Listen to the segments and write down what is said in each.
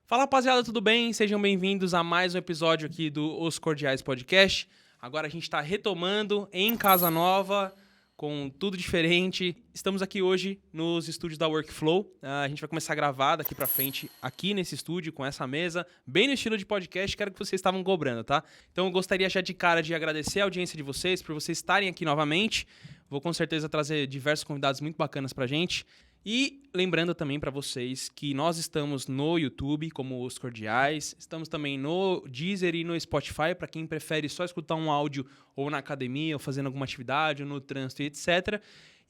Fala, rapaziada, tudo bem? Sejam bem-vindos a mais um episódio aqui do Os Cordiais Podcast. Agora a gente está retomando em casa nova, com tudo diferente. Estamos aqui hoje nos estúdios da Workflow. A gente vai começar a gravar daqui pra frente aqui nesse estúdio, com essa mesa, bem no estilo de podcast, que era o que vocês estavam cobrando, tá? Então eu gostaria já de cara de agradecer a audiência de vocês, por vocês estarem aqui novamente. Vou com certeza trazer diversos convidados muito bacanas pra gente. E lembrando também para vocês que nós estamos no YouTube como Os Cordiais, estamos também no Deezer e no Spotify, para quem prefere só escutar um áudio ou na academia, ou fazendo alguma atividade, ou no trânsito e etc.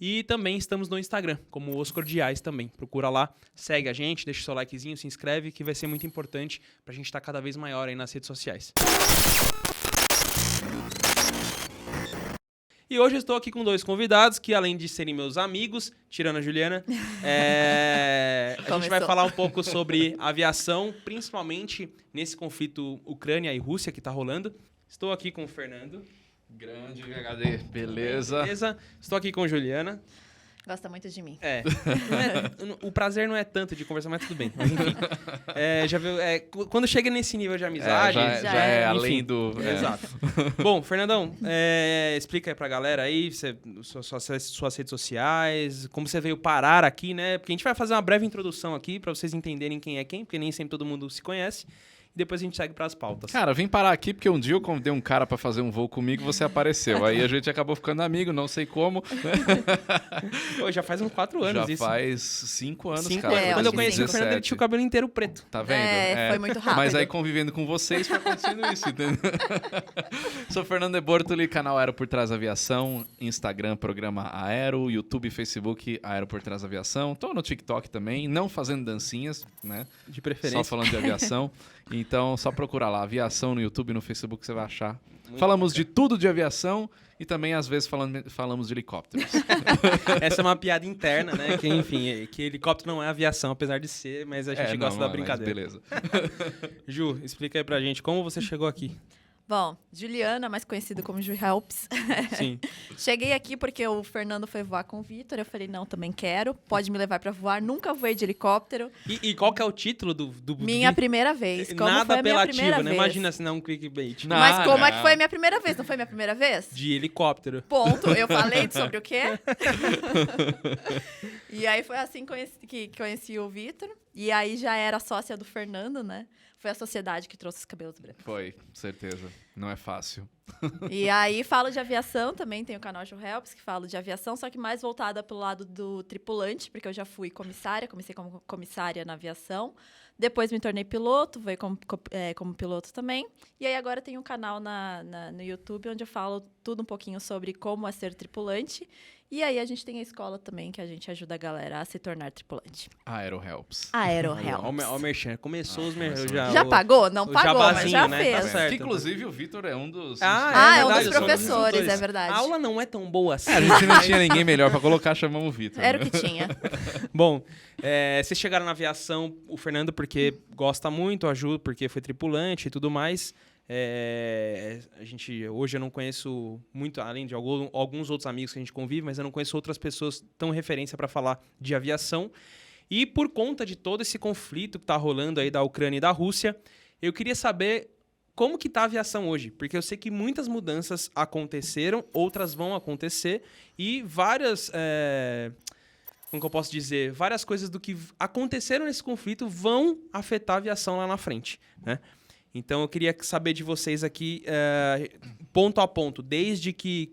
E também estamos no Instagram, como Os Cordiais também. Procura lá, segue a gente, deixa o seu likezinho, se inscreve, que vai ser muito importante para a gente estar cada vez maior aí nas redes sociais. E hoje eu estou aqui com dois convidados que, além de serem meus amigos, tirando a Juliana, a gente vai falar um pouco sobre aviação, principalmente nesse conflito Ucrânia e Rússia que está rolando. Estou aqui com o Fernando. Grande VHD, beleza? Estou aqui com a Juliana. Gosta muito de mim. O prazer não é tanto de conversar, mas tudo bem. Mas enfim, já viu, quando chega nesse nível de amizade... Já é enfim, além do... Exato. Bom, Fernandão, explica aí pra galera aí, suas redes sociais, como você veio parar aqui, né? Porque a gente vai fazer uma breve introdução aqui pra vocês entenderem quem é quem, porque nem sempre todo mundo se conhece. E depois a gente segue pras pautas. Cara, eu vim parar aqui porque um dia eu convidei um cara pra fazer um voo comigo e você apareceu. Aí a gente acabou ficando amigo, não sei como. Pô, já faz uns 4 anos já isso. faz 5 anos, 5 cara. anos. Quando eu conheci o 17. Fernando, ele tinha o cabelo inteiro preto. Tá vendo? Foi muito rápido. Mas aí convivendo com vocês foi acontecendo isso, entendeu? Sou Fernando de Bortoli, canal Aero por Trás da Aviação, Instagram, programa Aero, YouTube e Facebook, Aero por Trás da Aviação. Tô no TikTok também, não fazendo dancinhas, né? De preferência. Só falando de aviação. Então, só procura lá, aviação no YouTube e no Facebook, você vai achar. Muito Falamos bom, de tudo de aviação e também, às vezes, falamos de helicópteros. Essa é uma piada interna, né? Que, enfim, que helicóptero não é aviação, apesar de ser, mas a gente gosta da brincadeira. Beleza. Ju, explica aí pra gente como você chegou aqui. Bom, Juliana, mais conhecida como Ju Helps. Sim. Cheguei aqui porque o Fernando foi voar com o Vitor. Eu falei, não, também quero. Pode me levar pra voar. Nunca voei de helicóptero. E qual que é o título do Minha primeira vez. Como Nada foi a minha apelativo, primeira né? vez? Imagina se não um clickbait. Não. Mas como é não. que foi a minha primeira vez? Não foi minha primeira vez? De helicóptero. Ponto. Eu falei sobre o quê? E aí foi assim que conheci o Vitor. E aí já era sócia do Fernando, né? Foi a sociedade que trouxe os cabelos brancos. Foi, certeza. Não é fácil. E aí falo de aviação também, tem o canal Ju Helps, que falo de aviação, só que mais voltada pelo lado do tripulante, porque eu já fui comissária, comecei como comissária na aviação. Depois me tornei piloto, veio como piloto também. E aí agora tem um canal no YouTube, onde eu falo tudo um pouquinho sobre como é ser tripulante. E aí a gente tem a escola também, que a gente ajuda a galera a se tornar tripulante. Aero Helps. Aero Olha o Helps. merchan. Começou os merchan. Já pagou? Não o pagou, mas jabazinho, já né? fez. Tá certo. Que, inclusive, o Vitor é um dos... É um verdade, dos eu sou professores, instrutores. é verdade. A aula não é tão boa assim. A gente não tinha ninguém melhor pra colocar, chamamos o Vitor. Era né? o que tinha. Bom, vocês chegaram na aviação, o Fernando porque gosta muito, a Ju porque foi tripulante e tudo mais. Hoje eu não conheço muito, além de alguns outros amigos que a gente convive, mas eu não conheço outras pessoas tão referência para falar de aviação. E por conta de todo esse conflito que tá rolando aí da Ucrânia e da Rússia, eu queria saber como que tá a aviação hoje, porque eu sei que muitas mudanças aconteceram, outras vão acontecer e várias... como que eu posso dizer? Várias coisas do que aconteceram nesse conflito vão afetar a aviação lá na frente, né? Então, eu queria saber de vocês aqui, ponto a ponto, desde que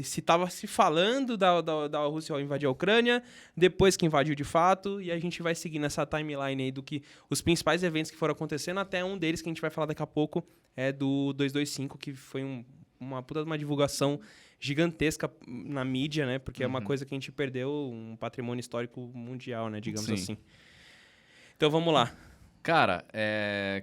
se estava se falando da Rússia invadir a Ucrânia, depois que invadiu de fato, e a gente vai seguir nessa timeline aí do que os principais eventos que foram acontecendo, até um deles que a gente vai falar daqui a pouco é do 225, que foi uma puta de uma divulgação gigantesca na mídia, né? Porque é uma coisa que a gente perdeu, um patrimônio histórico mundial, né? Digamos Sim. assim. Então, vamos lá. Cara,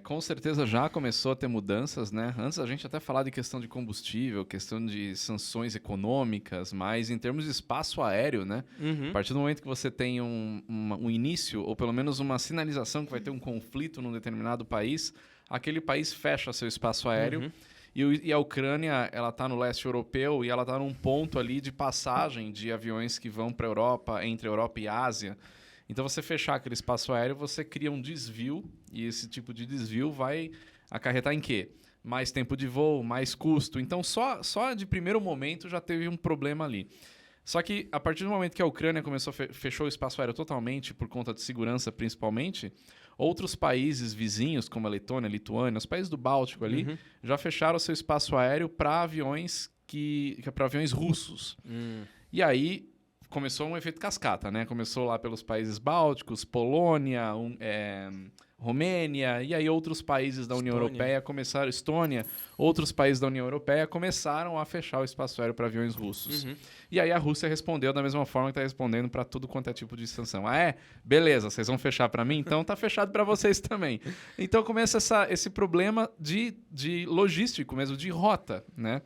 com certeza já começou a ter mudanças, né? Antes a gente até falar de questão de combustível, questão de sanções econômicas, mas em termos de espaço aéreo, né? Uhum. A partir do momento que você tem um início, ou pelo menos uma sinalização que vai ter um conflito num determinado país, aquele país fecha seu espaço aéreo. Uhum. E a Ucrânia, ela está no leste europeu e ela está num ponto ali de passagem de aviões que vão para a Europa, entre Europa e Ásia. Então, você fechar aquele espaço aéreo, você cria um desvio, e esse tipo de desvio vai acarretar em quê? Mais tempo de voo, mais custo. Então, só de primeiro momento já teve um problema ali. Só que, a partir do momento que a Ucrânia fechou o espaço aéreo totalmente, por conta de segurança principalmente, outros países vizinhos, como a Letônia, a Lituânia, os países do Báltico ali, já fecharam o seu espaço aéreo para aviões para aviões russos. E aí começou um efeito cascata, né? Começou lá pelos países bálticos, Polônia, Romênia, e aí outros países da União Europeia começaram, Estônia, outros países da União Europeia começaram a fechar o espaço aéreo para aviões russos. E aí a Rússia respondeu da mesma forma que está respondendo para tudo quanto é tipo de sanção. Ah, é? Beleza, vocês vão fechar para mim? Então tá fechado para vocês também. Então começa esse problema de logístico mesmo, de rota, né?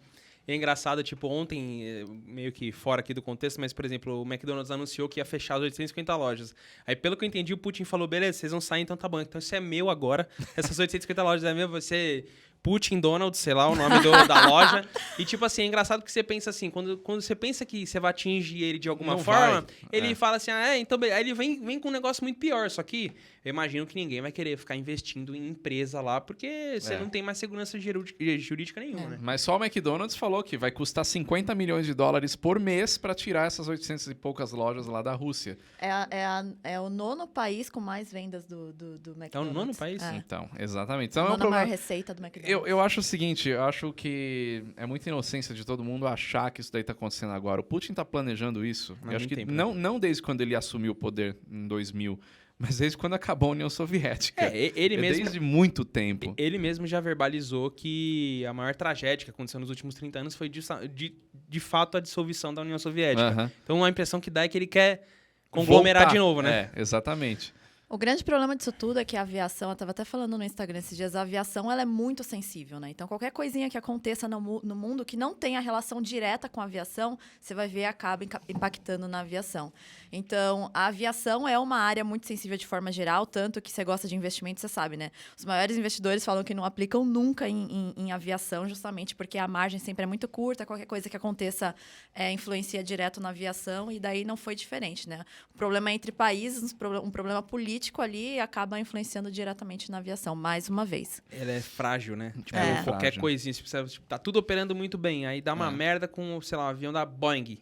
E é engraçado, tipo, ontem, meio que fora aqui do contexto, mas, por exemplo, o McDonald's anunciou que ia fechar as 850 lojas. Aí, pelo que eu entendi, o Putin falou, beleza, vocês vão sair, então tá bom. Então isso é meu agora. Essas 850 lojas é meu, você... Putin Donald, sei lá, o nome da loja. E, tipo assim, é engraçado que você pensa assim, quando você pensa que você vai atingir ele de alguma forma, ele fala assim, então... Aí ele vem com um negócio muito pior, só que eu imagino que ninguém vai querer ficar investindo em empresa lá, porque você não tem mais segurança jurídica nenhuma, né? Mas só o McDonald's falou que vai custar 50 milhões de dólares por mês para tirar essas 800 e poucas lojas lá da Rússia. É o 9º país com mais vendas do McDonald's. É o 9º país? Então, exatamente. Então, a maior receita do McDonald's. Eu acho o seguinte, eu acho que é muita inocência de todo mundo achar que isso daí tá acontecendo agora. O Putin tá planejando isso. Eu acho que tempo, não desde quando ele assumiu o poder em 2000, mas desde quando acabou a União Soviética. Ele mesmo, desde muito tempo. Ele mesmo já verbalizou que a maior tragédia que aconteceu nos últimos 30 anos foi de fato a dissolução da União Soviética. Então a impressão que dá é que ele quer conglomerar de novo, né? Exatamente. O grande problema disso tudo é que a aviação, eu estava até falando no Instagram esses dias, a aviação ela é muito sensível, né? Então, qualquer coisinha que aconteça no mundo que não tenha relação direta com a aviação, você vai ver acaba impactando na aviação. Então, a aviação é uma área muito sensível de forma geral, tanto que você gosta de investimento, você sabe, né? Os maiores investidores falam que não aplicam nunca em aviação, justamente porque a margem sempre é muito curta, qualquer coisa que aconteça influencia direto na aviação, e daí não foi diferente, né? O problema é entre países, um problema político ali acaba influenciando diretamente na aviação, mais uma vez. Ela é frágil, né? Tipo, qualquer frágil. coisinha, tipo, tá tudo operando muito bem, aí dá uma merda com, sei lá, o avião da Boeing.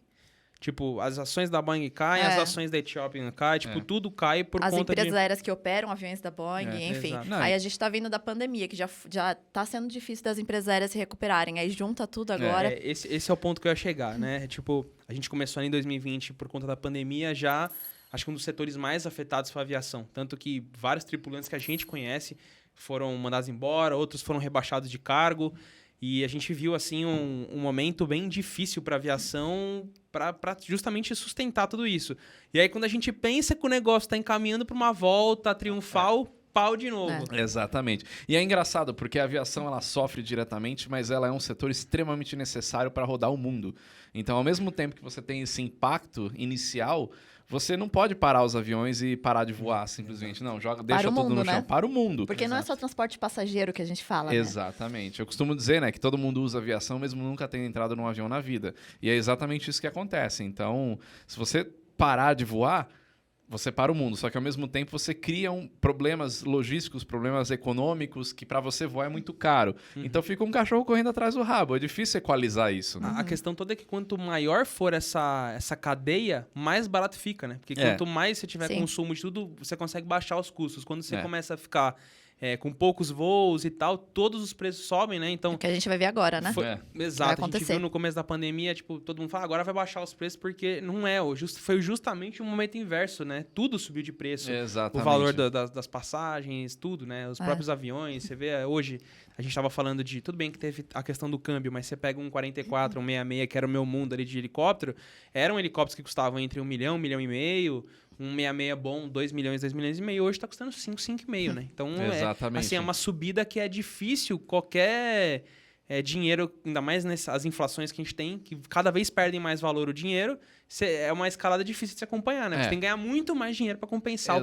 Tipo, as ações da Boeing caem, as ações da Ethiopian caem, tipo, tudo cai por as conta de... As empresas aéreas que operam aviões da Boeing, enfim. Aí a gente tá vindo da pandemia, que já tá sendo difícil das empresas aéreas se recuperarem. Aí junta tudo agora. Esse é o ponto que eu ia chegar, né? Tipo, a gente começou ali em 2020 por conta da pandemia, já... Acho que um dos setores mais afetados foi a aviação. Tanto que vários tripulantes que a gente conhece foram mandados embora, outros foram rebaixados de cargo. E a gente viu, assim, um momento bem difícil para a aviação para justamente sustentar tudo isso. E aí, quando a gente pensa que o negócio está encaminhando para uma volta triunfal, pau de novo. Exatamente. E é engraçado, porque a aviação ela sofre diretamente, mas ela é um setor extremamente necessário para rodar o mundo. Então, ao mesmo tempo que você tem esse impacto inicial... Você não pode parar os aviões e parar de voar, simplesmente. Não, deixa tudo no chão. Né? Para o mundo. Porque não é só transporte passageiro que a gente fala, Exatamente. Né? Eu costumo dizer, né, que todo mundo usa aviação mesmo nunca tendo entrado num avião na vida. E é exatamente isso que acontece. Então, se você parar de voar, você para o mundo. Só que, ao mesmo tempo, você cria problemas logísticos, problemas econômicos, que para você voar é muito caro. Então, fica um cachorro correndo atrás do rabo. É difícil equalizar isso. Né? A questão toda é que quanto maior for essa cadeia, mais barato fica, né? Porque quanto mais você tiver consumo de tudo, você consegue baixar os custos. Quando você começa a ficar... com poucos voos e tal, todos os preços sobem, né? Então, o que a gente vai ver agora, né? Exato, a gente viu no começo da pandemia, tipo, todo mundo fala, agora vai baixar os preços, porque não é, foi justamente o momento inverso, né? Tudo subiu de preço. Exatamente. O valor das passagens, tudo, né? Os próprios aviões, você vê hoje, a gente estava falando de, tudo bem que teve a questão do câmbio, mas você pega um 44, um 66, que era o meu mundo ali de helicóptero, eram helicópteros que custavam entre 1 milhão, 1,5 milhão, um 66 bom, 2 milhões, 2 milhões e meio, hoje está custando 5, 5,5, né? Então, assim, é uma subida que é difícil qualquer dinheiro, ainda mais nessas inflações que a gente tem, que cada vez perdem mais valor o dinheiro, é uma escalada difícil de se acompanhar, né? Você tem que ganhar muito mais dinheiro para compensar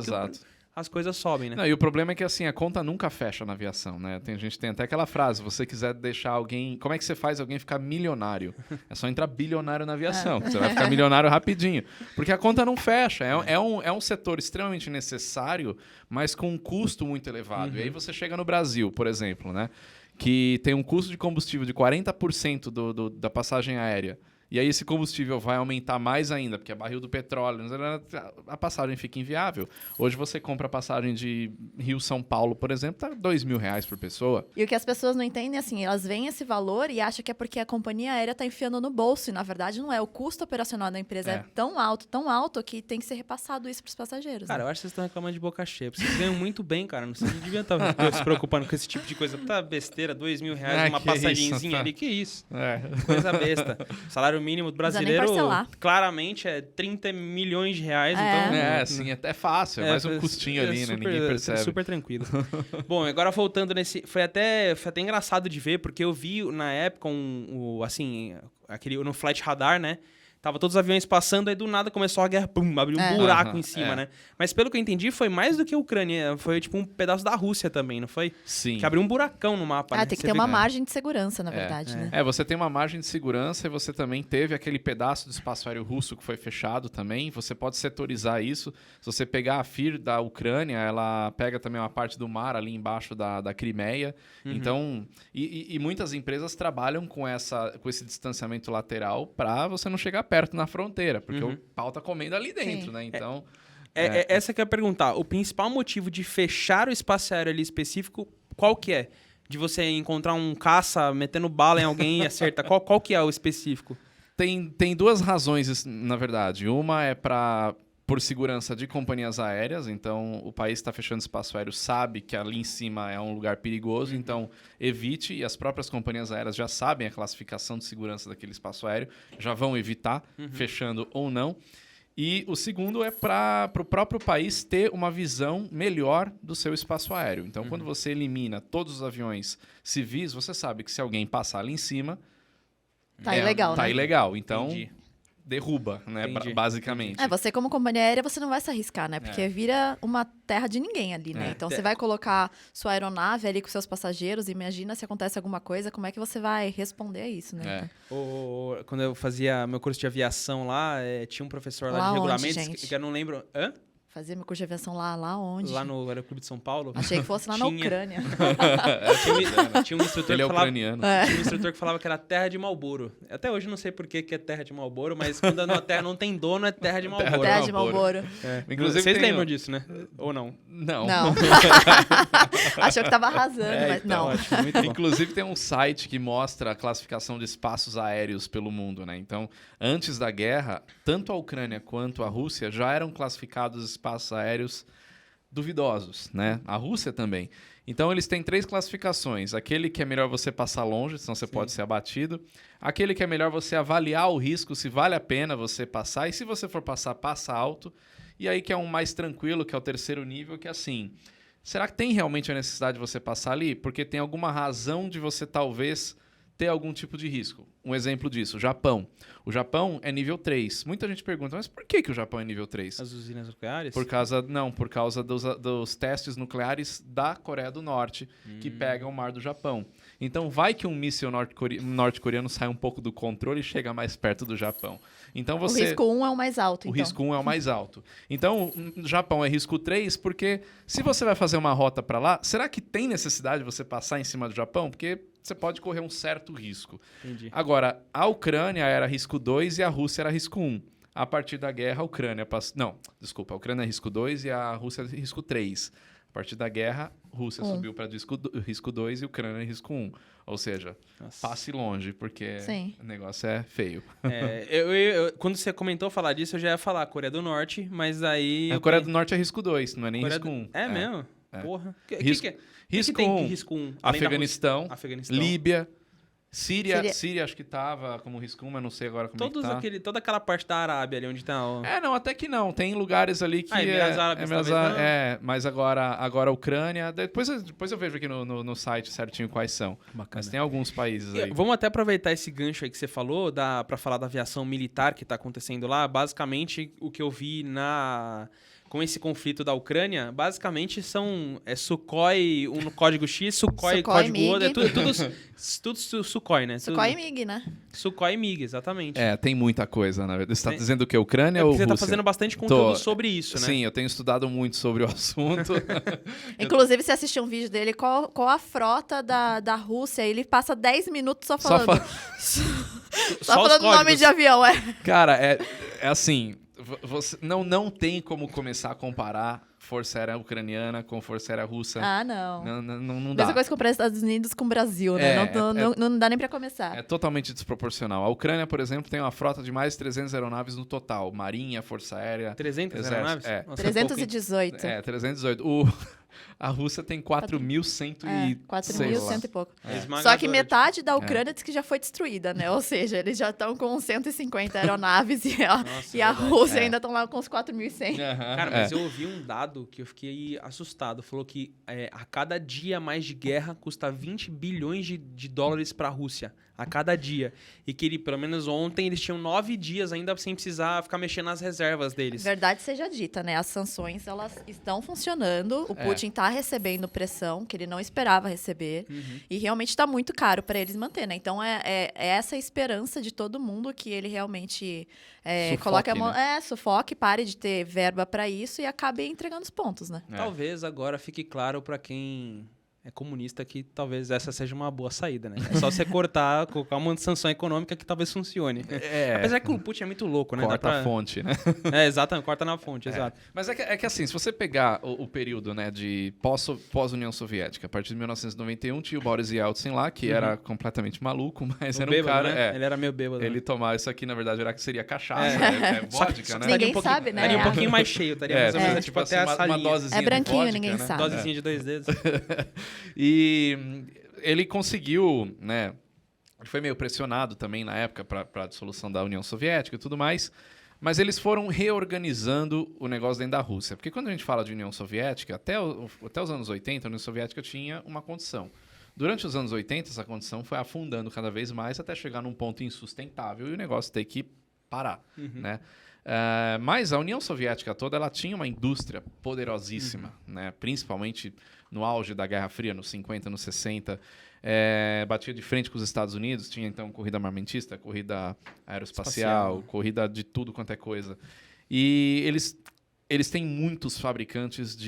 as coisas sobem, né? Não, e o problema é que assim, a conta nunca fecha na aviação, né? A gente tem até aquela frase, se você quiser deixar alguém... Como é que você faz alguém ficar milionário? É só entrar bilionário na aviação, que você vai ficar milionário rapidinho. Porque a conta não fecha. É um setor extremamente necessário, mas com um custo muito elevado. E aí você chega no Brasil, por exemplo, né? Que tem um custo de combustível de 40% da passagem aérea. E aí esse combustível vai aumentar mais ainda, porque é barril do petróleo, a passagem fica inviável. Hoje você compra a passagem de Rio-São Paulo, por exemplo, tá R$2.000 por pessoa. E o que as pessoas não entendem, assim, elas veem esse valor e acham que é porque a companhia aérea tá enfiando no bolso. E, na verdade, não é. O custo operacional da empresa é tão alto, que tem que ser repassado isso pros passageiros. Cara, né? eu acho que vocês estão reclamando de boca cheia. Vocês ganham muito bem, cara. Não sei, não devia estar se preocupando com esse tipo de coisa. Tá besteira, R$2.000, uma que passagenzinha isso, ali. Que isso? É. Coisa besta. O salário mínimo do Precisa nem brasileiro, parcelar. claramente, é 30 milhões de reais. É. Então, Sim, até fácil. É mais um custinho ali, né? Ninguém percebe. Super tranquilo. Bom, agora voltando nesse... Foi até engraçado de ver, porque eu vi na época no Flight Radar, né? Tava todos os aviões passando, aí do nada começou a guerra, pum, abriu um buraco em cima, né? Mas pelo que eu entendi, foi mais do que a Ucrânia. Foi tipo um pedaço da Rússia também, não foi? Sim. Que abriu um buracão no mapa, né? Tem que Você ter vê uma margem de segurança, na verdade, né? Você tem uma margem de segurança e você também teve aquele pedaço do espaço aéreo russo que foi fechado também. Você pode setorizar isso. Se você pegar a FIR da Ucrânia, ela pega também uma parte do mar ali embaixo da Crimeia. Então, e muitas empresas trabalham com esse distanciamento lateral para você não chegar perto na fronteira, porque o pau tá comendo ali dentro, né? Então... Essa que eu ia perguntar. O principal motivo de fechar o espaço aéreo ali específico, qual que é? De você encontrar um caça metendo bala em alguém e acertar? Qual que é o específico? Tem duas razões, na verdade. Uma é por segurança de companhias aéreas, então o país está fechando espaço aéreo, sabe que ali em cima é um lugar perigoso, então evite, e as próprias companhias aéreas já sabem a classificação de segurança daquele espaço aéreo, já vão evitar, fechando ou não. E o segundo é para o próprio país ter uma visão melhor do seu espaço aéreo. Então, quando você elimina todos os aviões civis, você sabe que se alguém passar ali em cima... Tá ilegal, Tá né? ilegal. Então, Entendi. derruba, né? Entendi. Basicamente. Você como companhia aérea, você não vai se arriscar, né? Porque vira uma terra de ninguém ali, né? Então, você vai colocar sua aeronave ali com seus passageiros, imagina se acontece alguma coisa, como é que você vai responder a isso, né? Quando eu fazia meu curso de aviação lá, tinha um professor lá Lá de onde, regulamentos gente? que eu não lembro... Hã? Fazer meu curso de aviação lá onde? Lá no Aeroclube de São Paulo. Achei que fosse lá na Ucrânia. Tinha um instrutor Ele é que falava... ucraniano. Tinha um instrutor que falava que era terra de Marlboro. Até hoje eu não sei por que é terra de Marlboro, mas quando a terra não tem dono, é terra de Marlboro. Terra de Marlboro. Inclusive, Vocês tem lembram disso, né? Ou não? Não. Não. Achou que tava arrasando, mas então, não. ótimo, muito bom. Inclusive tem um site que mostra a classificação de espaços aéreos pelo mundo, né? Então, antes da guerra, tanto a Ucrânia quanto a Rússia já eram classificados espaços aéreos duvidosos, né? A Rússia também. Então, eles têm 3 classificações. Aquele que é melhor você passar longe, senão você pode ser abatido. Aquele que é melhor você avaliar o risco, se vale a pena você passar. E se você for passar, passa alto. E aí que é um mais tranquilo, que é o 3º nível, que é assim... Será que tem realmente a necessidade de você passar ali? Porque tem alguma razão de você talvez ter algum tipo de risco. Um exemplo disso, o Japão. O Japão é nível 3. Muita gente pergunta, mas por que o Japão é nível 3? As usinas nucleares? Por causa dos testes nucleares da Coreia do Norte, que pegam o mar do Japão. Então, vai que um míssil norte-coreano sai um pouco do controle e chega mais perto do Japão. Então, O risco 1 é o mais alto, O então. risco 1 é o mais alto. Então, o Japão é risco 3, porque se você vai fazer uma rota para lá, será que tem necessidade de você passar em cima do Japão? Porque você pode correr um certo risco. Entendi. Agora, a Ucrânia era risco 2 e a Rússia era risco 1. A partir da guerra, a Ucrânia passou... Não, desculpa. A Ucrânia é risco 2 e a Rússia é risco 3. A partir da guerra, a Rússia subiu para risco 2 e a Ucrânia é risco 1. Ou seja, passe longe, porque o negócio é feio. Quando você comentou falar disso, eu já ia falar Coreia do Norte, mas aí... A Coreia do Norte é risco 2, não é nem risco 1. É mesmo? Porra. Risco que tem 1. Risco 1? Afeganistão, Afeganistão. Líbia... Síria acho que tava como risco 1, mas não sei agora como é que tá. Toda aquela parte da Arábia ali onde tá... Não, até que não. Tem lugares ali que... Emirados Árabes talvez não. Mas agora a Ucrânia... Depois eu vejo aqui no site certinho quais são. Bacana. Mas tem alguns países aí. Vamos até aproveitar esse gancho aí que você falou para falar da aviação militar que tá acontecendo lá. Basicamente, o que eu vi com esse conflito da Ucrânia, basicamente são Sukhoi no código X, Sukhoi código MiG. outro, tudo Sukhoi, né? Sukhoi e MiG, né? Sukhoi e MiG, exatamente. Tem muita coisa, na verdade. Você está dizendo que é Ucrânia É ou porque você Rússia? tá fazendo bastante conteúdo sobre isso, né? Sim, eu tenho estudado muito sobre o assunto. Inclusive, você assistiu um vídeo dele, qual a frota da Rússia, ele passa 10 minutos só falando. Só os falando o nome códigos. de avião, Cara, é assim, você não tem como começar a comparar Força Aérea Ucraniana com Força Aérea Russa. Ah, não. Não dá. Mesma coisa comparar Estados Unidos com o Brasil, né? Não dá nem pra começar. É totalmente desproporcional. A Ucrânia, por exemplo, tem uma frota de mais de 300 aeronaves no total. Marinha, Força Aérea... 300 Exército, aeronaves? é. Nossa, 318. 318. A Rússia tem 4.100 4.100 e pouco. É Só que esmagadora. metade da Ucrânia diz que já foi destruída, né? Ou seja, eles já estão com 150 aeronaves e a verdade. Rússia ainda estão lá com os 4.100. Cara, mas eu ouvi um dado que eu fiquei assustado. Falou que a cada dia mais de guerra custa 20 bilhões de dólares para a Rússia. A cada dia. E que ele, pelo menos ontem, eles tinham 9 dias ainda sem precisar ficar mexendo nas reservas deles. Verdade seja dita, né? As sanções, elas estão funcionando. O Putin tá recebendo pressão que ele não esperava receber. E realmente tá muito caro para eles manter, né? Então, é essa esperança de todo mundo que ele realmente coloque a mão... né? Sufoque, pare de ter verba para isso e acabe entregando os pontos, né? Talvez agora fique claro para quem é comunista que talvez essa seja uma boa saída, né? É só você colocar uma sanção econômica que talvez funcione. Apesar que o Putin é muito louco, né? Corta a fonte, né? Exatamente, corta na fonte, exato. Mas é que assim, se você pegar o período, né, de pós-União Soviética, a partir de 1991 tinha o Boris Yeltsin lá, que era completamente maluco, mas era um bêbado, cara... né? Ele era meio bêbado. Ele tomava isso aqui, na verdade, era que seria cachaça, vodka, né? Ninguém sabe, né? Estaria um pouquinho mais cheio, estaria mais ou menos tipo até assim, a uma salinha. dosezinha É branquinho, de vodka, ninguém né? sabe. Dosezinha de 2 dedos. E ele conseguiu, né? Ele foi meio pressionado também na época para a dissolução da União Soviética e tudo mais, mas eles foram reorganizando o negócio dentro da Rússia. Porque quando a gente fala de União Soviética, até os anos 80, a União Soviética tinha uma condição. Durante os anos 80, essa condição foi afundando cada vez mais até chegar num ponto insustentável e o negócio ter que parar, né? Mas a União Soviética toda ela tinha uma indústria poderosíssima, né? Principalmente no auge da Guerra Fria, nos 50, nos 60. Batia de frente com os Estados Unidos, tinha então corrida armamentista, corrida aeroespacial, corrida de tudo quanto é coisa. E eles têm muitos fabricantes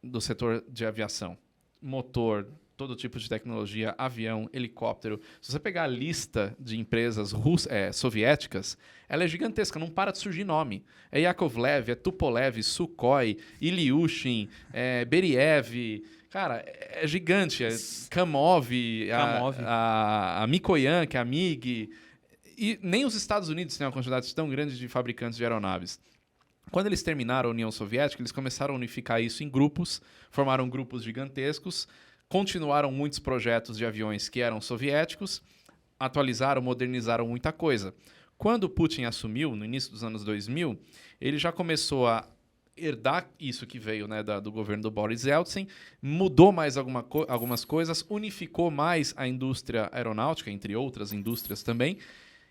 do setor de aviação. Motor, todo tipo de tecnologia, avião, helicóptero. Se você pegar a lista de empresas soviéticas, ela é gigantesca, não para de surgir nome. É Yakovlev, é Tupolev, Sukhoi, Ilyushin, Beriev. Cara, é gigante. Kamov, a Mikoyan, que é a MiG. E nem os Estados Unidos têm uma quantidade tão grande de fabricantes de aeronaves. Quando eles terminaram a União Soviética, eles começaram a unificar isso em grupos, formaram grupos gigantescos, continuaram muitos projetos de aviões que eram soviéticos, atualizaram, modernizaram muita coisa. Quando Putin assumiu, no início dos anos 2000, ele já começou a herdar isso que veio, né, do governo do Boris Yeltsin, mudou mais algumas coisas, unificou mais a indústria aeronáutica, entre outras indústrias também,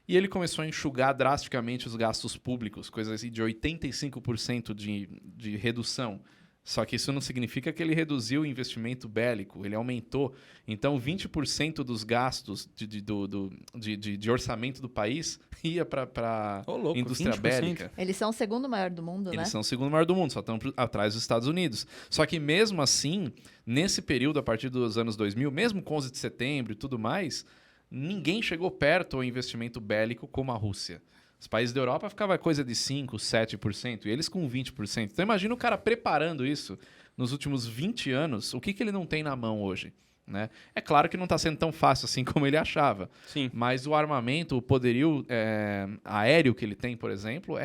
e ele começou a enxugar drasticamente os gastos públicos, coisas assim de 85% de redução. Só que isso não significa que ele reduziu o investimento bélico, ele aumentou. Então, 20% dos gastos de orçamento do país ia para a indústria 20%. bélica. Eles são o segundo maior do mundo, né? Eles são o segundo maior do mundo, só estão atrás dos Estados Unidos. Só que mesmo assim, nesse período, a partir dos anos 2000, mesmo com 11 de setembro e tudo mais, ninguém chegou perto ao investimento bélico como a Rússia. Os países da Europa ficavam coisa de 5%, 7%, e eles com 20%. Então imagina o cara preparando isso nos últimos 20 anos, o que ele não tem na mão hoje, né? É claro que não está sendo tão fácil assim como ele achava. Sim. Mas o armamento, o poderio aéreo que ele tem, por exemplo,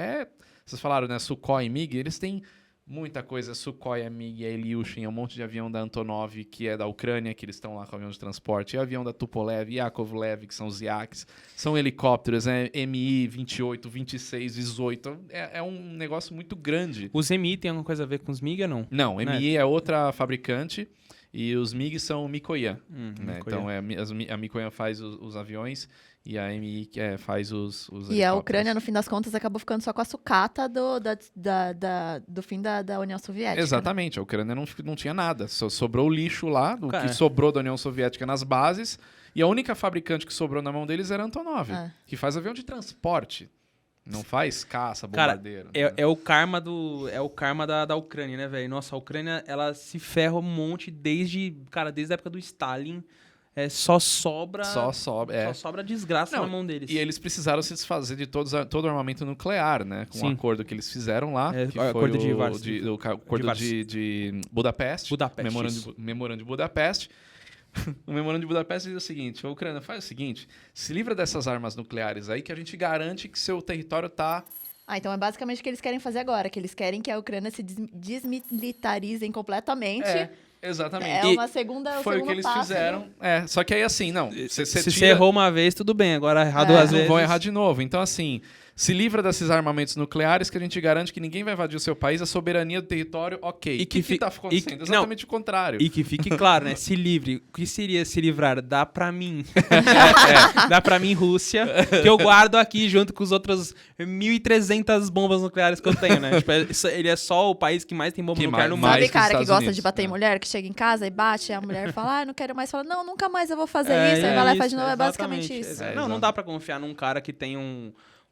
vocês falaram, né? Sukhoi e MiG, eles têm muita coisa. Sukhoi, a MiG, a Ilyushin, um monte de avião da Antonov, que é da Ucrânia, que eles estão lá com avião de transporte, e avião da Tupolev, Yakovlev, que são os Yaks, são helicópteros, Mi 28, 26, 18. É um negócio muito grande. Os MI tem alguma coisa a ver com os MiG ou não? Não, MI é outra fabricante. e os MiG são Mikoyan. Mikoyan. Né? Então, a Mikoyan faz os aviões e a MI faz os E a helicópteros. Ucrânia, no fim das contas, acabou ficando só com a sucata do fim da União Soviética. Exatamente, a Ucrânia não tinha nada, só sobrou o lixo lá, o Cara. que sobrou da União Soviética nas bases, e a única fabricante que sobrou na mão deles era a Antonov, que faz avião de transporte, não faz caça, Cara, bombardeiro. é o karma da Ucrânia, né, velho? Nossa, a Ucrânia, ela se ferra um monte desde a época do Stalin. Só sobra desgraça na mão deles. E eles precisaram se desfazer de todo o armamento nuclear, né? Com Sim. o acordo que eles fizeram lá, que foi acordo de o Varsóvia. acordo de Budapeste. Memorando de Budapeste. O Memorando de Budapeste diz o seguinte: a Ucrânia faz o seguinte, se livra dessas armas nucleares aí que a gente garante que seu território tá... Então é basicamente o que eles querem fazer agora, que eles querem que a Ucrânia se desmilitarizem completamente. Exatamente. É uma segunda Foi o que eles fizeram. Só que aí assim, não. Se você errou uma vez, tudo bem. Agora errar duas Eles não vezes. vão errar de novo. Então, assim, se livra desses armamentos nucleares que a gente garante que ninguém vai invadir o seu país, a soberania do território, ok. E E o que tá acontecendo? Exatamente o contrário. E que fique claro, né? Se livre. O que seria se livrar? Dá pra mim. Dá pra mim, Rússia, que eu guardo aqui junto com os outros 1.300 bombas nucleares que eu tenho, né? Tipo, ele é só o país que mais tem bomba Que nuclear no mais mundo. Sabe que cara os que Estados gosta Unidos, de bater em né? mulher, que chega em casa e bate, e a mulher fala, não quero mais. Fala, não, nunca mais eu vou fazer É, isso. Aí é vai lá e isso, faz de novo. É exatamente, basicamente isso. Não dá pra confiar num cara que tem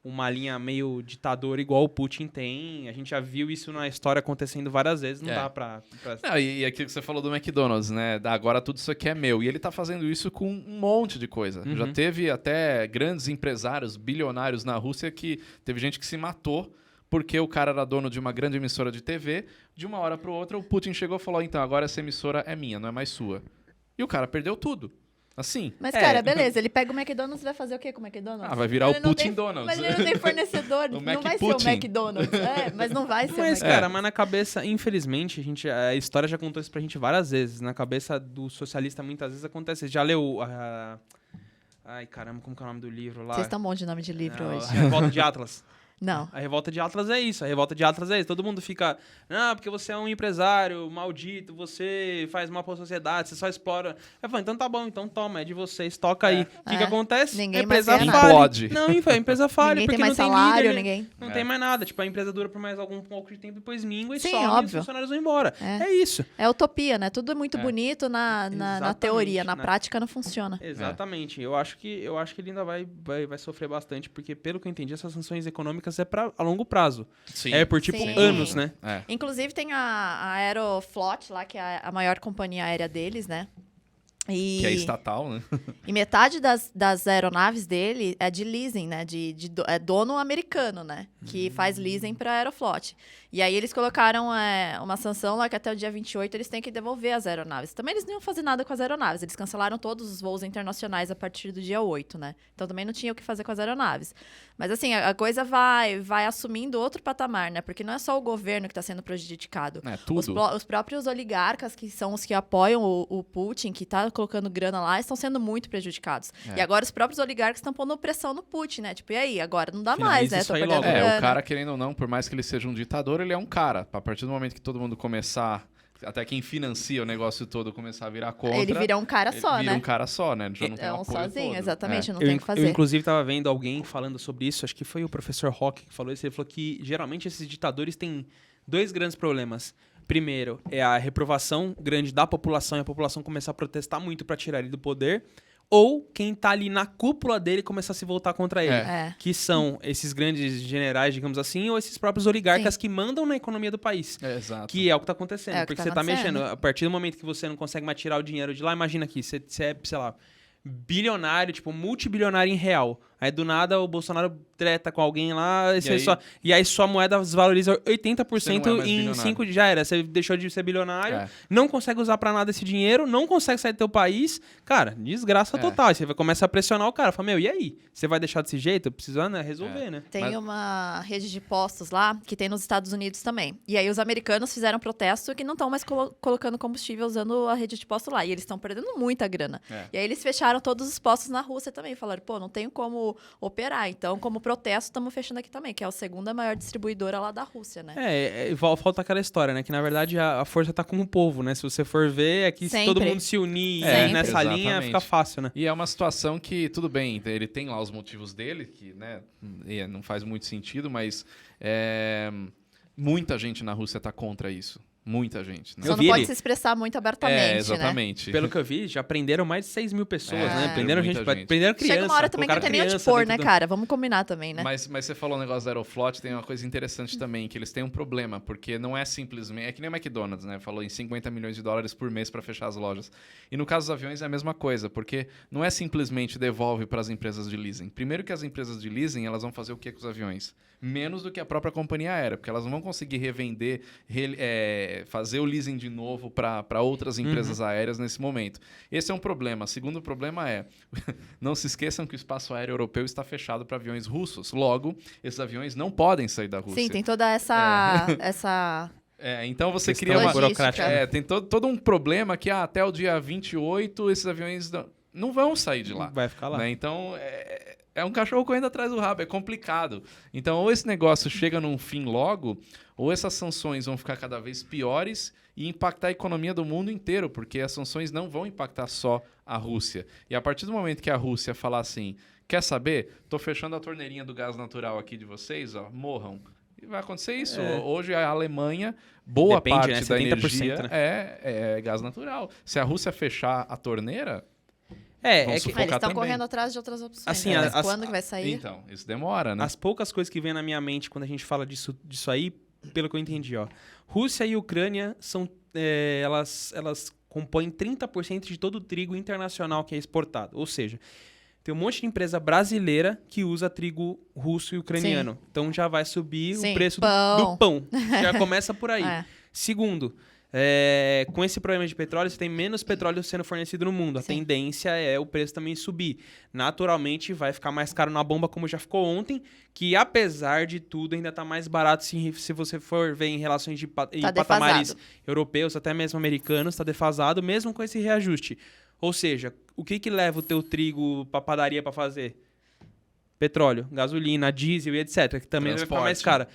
uma linha meio ditador igual o Putin tem. A gente já viu isso na história acontecendo várias vezes. Não dá pra... Não, e aquilo que você falou do McDonald's, né? Agora tudo isso aqui é meu. E ele tá fazendo isso com um monte de coisa. Já teve até grandes empresários, bilionários na Rússia, que teve gente que se matou porque o cara era dono de uma grande emissora de TV. De uma hora para outra, o Putin chegou e falou, então, agora essa emissora é minha, não é mais sua. E o cara perdeu tudo. Assim. Mas, cara, beleza, ele pega o McDonald's e vai fazer o quê com o McDonald's? Vai virar Ele o não Putin tem- Donald's. Mas ele não tem fornecedor, O não vai McPutin. ser o McDonald's. Mas não vai ser o Mas, McDonald's. cara, mas na cabeça, infelizmente, a história já contou isso pra gente várias vezes. Na cabeça do socialista, muitas vezes acontece. Já leu ai, caramba, como que é o nome do livro lá? Vocês estão bom de nome de livro A hoje. Revolta de Atlas. Não. A Revolta de Atlas é isso. A Revolta de Atlas é isso. Todo mundo fica... porque você é um empresário maldito, você faz mal pra sociedade, você só explora. Eu falo, então tá bom, então toma, é de vocês, toca aí. O que acontece? Ninguém a empresa mais ganha falha. Implode. Não, a empresa falha, Ninguém porque tem mais não tem salário, líder, ninguém... não tem mais nada. Tipo, a empresa dura por mais algum pouco de tempo, depois mingua e Sim, some e os óbvio. funcionários vão embora. É. É isso. É utopia, né? Tudo é muito bonito na Exatamente, teoria, na né? prática não funciona. Exatamente. Eu acho que ele ainda vai sofrer bastante, porque, pelo que eu entendi, essas sanções econômicas é a longo prazo. Sim. É por, tipo, Sim. anos, né? Inclusive tem a Aeroflot lá, que é a maior companhia aérea deles, né? Que é estatal, né? E metade das aeronaves dele é de leasing, né? É dono americano, né? Que faz leasing para a Aeroflot. E aí eles colocaram uma sanção lá que até o dia 28 eles têm que devolver as aeronaves. Também eles não iam fazer nada com as aeronaves. Eles cancelaram todos os voos internacionais a partir do dia 8, né? Então também não tinha o que fazer com as aeronaves. Mas assim, a coisa vai assumindo outro patamar, né? Porque não é só o governo que está sendo prejudicado. É tudo. Os próprios oligarcas, que são os que apoiam o Putin, que tá colocando grana lá, estão sendo muito prejudicados. E agora os próprios oligarcas estão pondo pressão no Putin, né? Tipo, e aí? Agora não dá mais, Finaliza né? isso Tô aí perdendo logo. grana. O cara, querendo ou não, por mais que ele seja um ditador, ele é um cara. A partir do momento que todo mundo começar, até quem financia o negócio todo começar a virar contra... Ele vira um cara só, vira né? um cara só, né? Já não tem É um um apoio sozinho, todo. exatamente, não Eu, tem o que fazer. eu, inclusive, estava vendo alguém falando sobre isso, acho que foi o professor Rock que falou isso, ele falou que, geralmente, esses ditadores têm dois grandes problemas. Primeiro, é a reprovação grande da população, e a população começar a protestar muito para tirar ele do poder, ou quem tá ali na cúpula dele começar a se voltar contra ele. É. Que são esses grandes generais, digamos assim, ou esses próprios oligarcas que mandam na economia do país. Exato. Que é o que tá acontecendo. É o que porque tá você tá acontecendo. mexendo. A partir do momento que você não consegue mais tirar o dinheiro de lá, imagina aqui, você é, sei lá, bilionário, tipo, multibilionário em real. Aí do nada o Bolsonaro treta com alguém lá, e aí sua moeda desvaloriza 80% Você não é mais em bilionário. 5 dias. Já era. Você deixou de ser bilionário, É. não consegue usar pra nada esse dinheiro, não consegue sair do teu país. Cara, desgraça total. Aí você vai começar a pressionar o cara. Fala, meu, e aí? Você vai deixar desse jeito? Precisa, né, resolver, né? Tem Mas- uma rede de postos lá, que tem nos Estados Unidos também. E aí os americanos fizeram protesto que não estão mais colocando combustível usando a rede de posto lá. E eles estão perdendo muita grana. É. E aí eles fecharam todos os postos na Rússia também. Falaram, pô, não tenho como como operar. Então, como protesto, estamos fechando aqui também, que é a segunda maior distribuidora lá da Rússia, né? Falta aquela história, né? Que na verdade a força tá com o povo, né? Se você for ver, é que se todo mundo se unir nessa linha, fica fácil, né? E é uma situação que, tudo bem, ele tem lá os motivos dele, que né, não faz muito sentido, mas muita gente na Rússia tá contra isso. Muita gente. Né? Só não pode se expressar muito abertamente, exatamente. Né? Pelo que eu vi, já prenderam mais de 6 mil pessoas, né? Prenderam gente. Prenderam criança. Chega uma hora também que não tem nem onde pôr, né, cara? Vamos combinar também, né? Mas você falou um negócio da Aeroflot, tem uma coisa interessante também, que eles têm um problema, porque não é simplesmente... É que nem o McDonald's, né? Falou em 50 milhões de dólares por mês para fechar as lojas. E no caso dos aviões é a mesma coisa, porque não é simplesmente devolve para as empresas de leasing. Primeiro que as empresas de leasing, elas vão fazer o que com os aviões? Menos do que a própria companhia aérea, porque elas não vão conseguir revender, fazer o leasing de novo para outras empresas aéreas nesse momento. Esse é um problema. Segundo problema não se esqueçam que o espaço aéreo europeu está fechado para aviões russos. Logo, esses aviões não podem sair da Rússia. Sim, tem toda essa... Então você questão cria uma burocrática. Tem todo um problema que até o dia 28 esses aviões não vão sair de lá. Vai ficar lá. Né? Então, é um cachorro correndo atrás do rabo, é complicado. Então, ou esse negócio chega num fim logo, ou essas sanções vão ficar cada vez piores e impactar a economia do mundo inteiro, porque as sanções não vão impactar só a Rússia. E a partir do momento que a Rússia falar assim, quer saber? Tô fechando a torneirinha do gás natural aqui de vocês, ó, morram. E vai acontecer isso. Hoje a Alemanha, boa parte, né? Da energia, né? é gás natural. Se a Rússia fechar a torneira... eles estão correndo atrás de outras opções. Assim, mas quando que vai sair? Então, isso demora, né? As poucas coisas que vem na minha mente quando a gente fala disso aí, pelo que eu entendi, ó. Rússia e Ucrânia são, elas compõem 30% de todo o trigo internacional que é exportado. Ou seja, tem um monte de empresa brasileira que usa trigo russo e ucraniano. Sim. Então já vai subir Sim, o preço do pão. Já começa por aí. Segundo, com esse problema de petróleo, você tem menos petróleo sendo fornecido no mundo. A tendência é o preço também subir. Naturalmente, vai ficar mais caro na bomba, como já ficou ontem, que apesar de tudo, ainda está mais barato se você for ver em relações de patamares europeus, até mesmo americanos, está defasado, mesmo com esse reajuste. Ou seja, o que leva o teu trigo para padaria para fazer? Petróleo, gasolina, diesel e etc., que também vai ficar mais caro.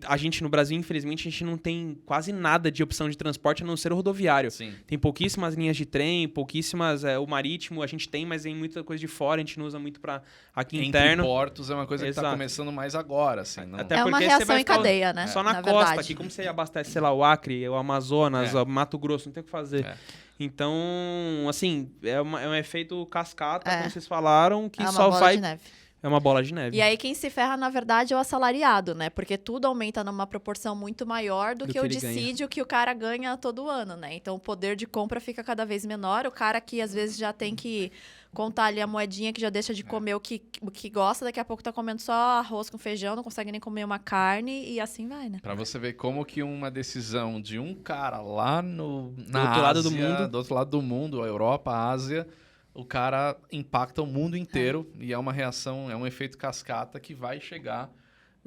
A gente, no Brasil, infelizmente, a gente não tem quase nada de opção de transporte a não ser o rodoviário. Sim. Tem pouquíssimas linhas de trem, pouquíssimas... o marítimo a gente tem, mas tem muita coisa de fora, a gente não usa muito para aqui interno. Entre portos é uma coisa que está começando mais agora. Assim, não... Até é uma reação em cadeia, né? Só na costa verdade. Aqui, como você abastece, sei lá, o Acre, o Amazonas, o Mato Grosso, não tem o que fazer. Então, assim, é um efeito cascata, como vocês falaram, que só vai... É uma bola de neve. E aí quem se ferra, na verdade, é o assalariado, né? Porque tudo aumenta numa proporção muito maior do que o dissídio que o cara ganha todo ano, né? Então o poder de compra fica cada vez menor. O cara que às vezes já tem que contar ali a moedinha, que já deixa de comer o que gosta, daqui a pouco tá comendo só arroz com feijão, não consegue nem comer uma carne e assim vai, né? Pra você ver como que uma decisão de um cara lá do outro lado do mundo, a Europa, a Ásia... O cara impacta o mundo inteiro e é uma reação, é um efeito cascata que vai chegar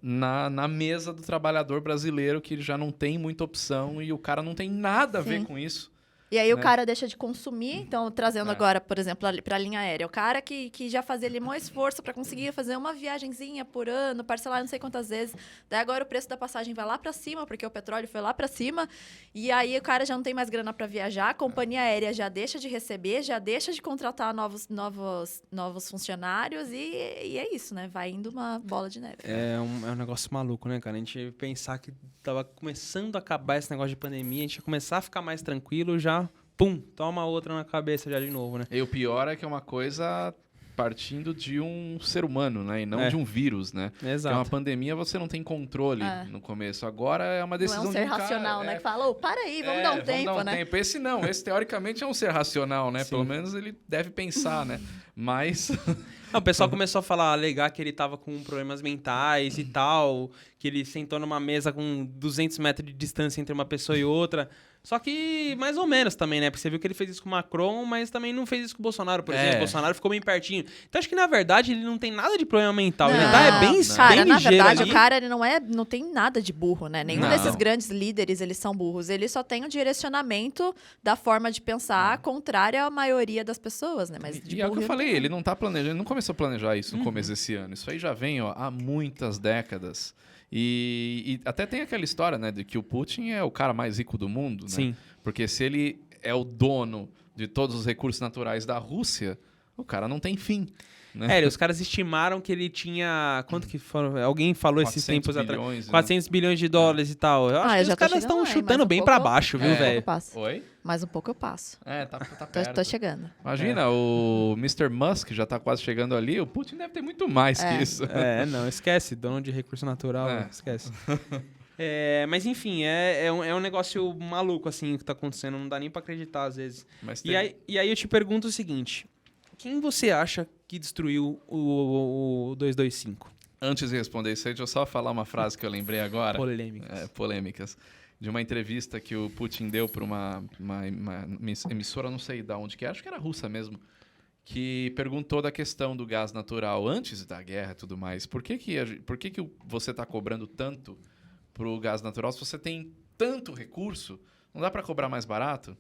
na mesa do trabalhador brasileiro, que já não tem muita opção e o cara não tem nada a ver com isso. E aí o cara deixa de consumir, então trazendo agora, por exemplo, para a linha aérea, o cara que já fazia ali maior esforço para conseguir fazer uma viagenzinha por ano, parcelar não sei quantas vezes, daí agora o preço da passagem vai lá para cima, porque o petróleo foi lá para cima, e aí o cara já não tem mais grana para viajar, a companhia aérea já deixa de receber, já deixa de contratar novos funcionários e é isso, né? Vai indo uma bola de neve. É um negócio maluco, né, cara? A gente pensar que tava começando a acabar esse negócio de pandemia, a gente ia começar a ficar mais tranquilo, já, pum, toma outra na cabeça já de novo, né? E o pior é que é uma coisa partindo de um ser humano, né? E não de um vírus, né? Exato. Porque uma pandemia você não tem controle no começo. Agora é uma decisão não é um ser racional, né? Que fala, para aí, vamos dar um tempo, né? Esse não, esse teoricamente é um ser racional, né? Sim. Pelo menos ele deve pensar, né? Mas... O pessoal começou a alegar que ele tava com problemas mentais e tal, que ele sentou numa mesa com 200 metros de distância entre uma pessoa e outra. Só que mais ou menos também, né? Porque você viu que ele fez isso com o Macron, mas também não fez isso com o Bolsonaro, por exemplo. O Bolsonaro ficou bem pertinho. Então acho que, na verdade, ele não tem nada de problema mental. Ele tá bem Cara, na ligeiro verdade, ali. o cara ele não tem nada de burro, né? Nenhum Não. desses grandes líderes, eles são burros. Ele só tem um direcionamento da forma de pensar contrária à maioria das pessoas, né? Mas de E é o que burro eu ele falei, não tem. ele não tá planejando, ele não começou a planejar isso no começo desse ano. Isso aí já vem há muitas décadas. E até tem aquela história, né, de que o Putin é o cara mais rico do mundo, né? Sim. Porque se ele é o dono de todos os recursos naturais da Rússia, o cara não tem fim. Né? Os caras estimaram que ele tinha... Quanto que foram? Alguém falou esses 400 tempos atrás. bilhões, né? 400 bilhões de dólares e tal. Eu acho que eu os já tô caras chegando estão lá, hein? chutando Mais um bem pouco- pra baixo, viu, mais um pouco velho? eu passo. Oi? Mais um pouco eu passo. Tá Tô perto. chegando. Imagina, o Mr. Musk já tá quase chegando ali, o Putin deve ter muito mais que isso. Não, esquece. Dono de recurso natural, esquece. Mas enfim, é um negócio maluco, assim, o que tá acontecendo. Não dá nem pra acreditar, às vezes. Mas E aí eu te pergunto o seguinte. Quem você acha que destruiu o 225? Antes de responder isso aí, deixa eu só falar uma frase que eu lembrei agora. Polêmicas. Polêmicas. De uma entrevista que o Putin deu para uma emissora, não sei de onde que é, acho que era russa mesmo, que perguntou da questão do gás natural antes da guerra e tudo mais. Por que você está cobrando tanto para o gás natural se você tem tanto recurso? Não dá para cobrar mais barato?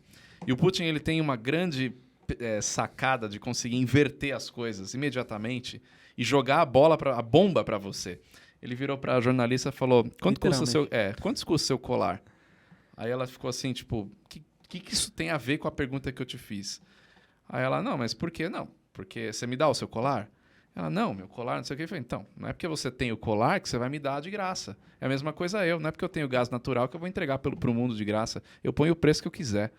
E o Putin ele tem uma grande sacada de conseguir inverter as coisas imediatamente e jogar a bomba para você. Ele virou para a jornalista e falou: quanto custa o seu colar? Aí ela ficou assim, tipo, que isso tem a ver com a pergunta que eu te fiz? Aí ela: não, mas por que não? Porque você me dá o seu colar? Ela: não, meu colar, não sei o que. Eu falei: então, não é porque você tem o colar que você vai me dar de graça. É a mesma coisa não é porque eu tenho gás natural que eu vou entregar pro mundo de graça. Eu ponho o preço que eu quiser.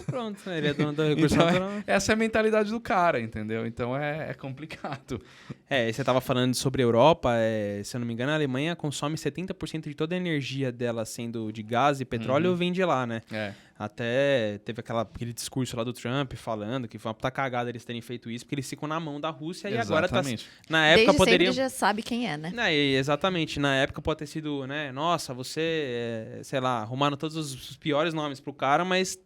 Pronto, ele é dono do recurso natural. Essa é a mentalidade do cara, entendeu? Então é complicado. E você tava falando sobre a Europa, se eu não me engano, a Alemanha consome 70% de toda a energia dela sendo de gás e petróleo vem de lá, né? Até teve aquele discurso lá do Trump falando que foi uma puta cagada eles terem feito isso, porque eles ficam na mão da Rússia e agora tá... Na época Desde poderiam... sempre já sabe quem é, né? Exatamente. Na época pode ter sido, né? Nossa, você, sei lá, arrumaram todos os piores nomes pro cara, mas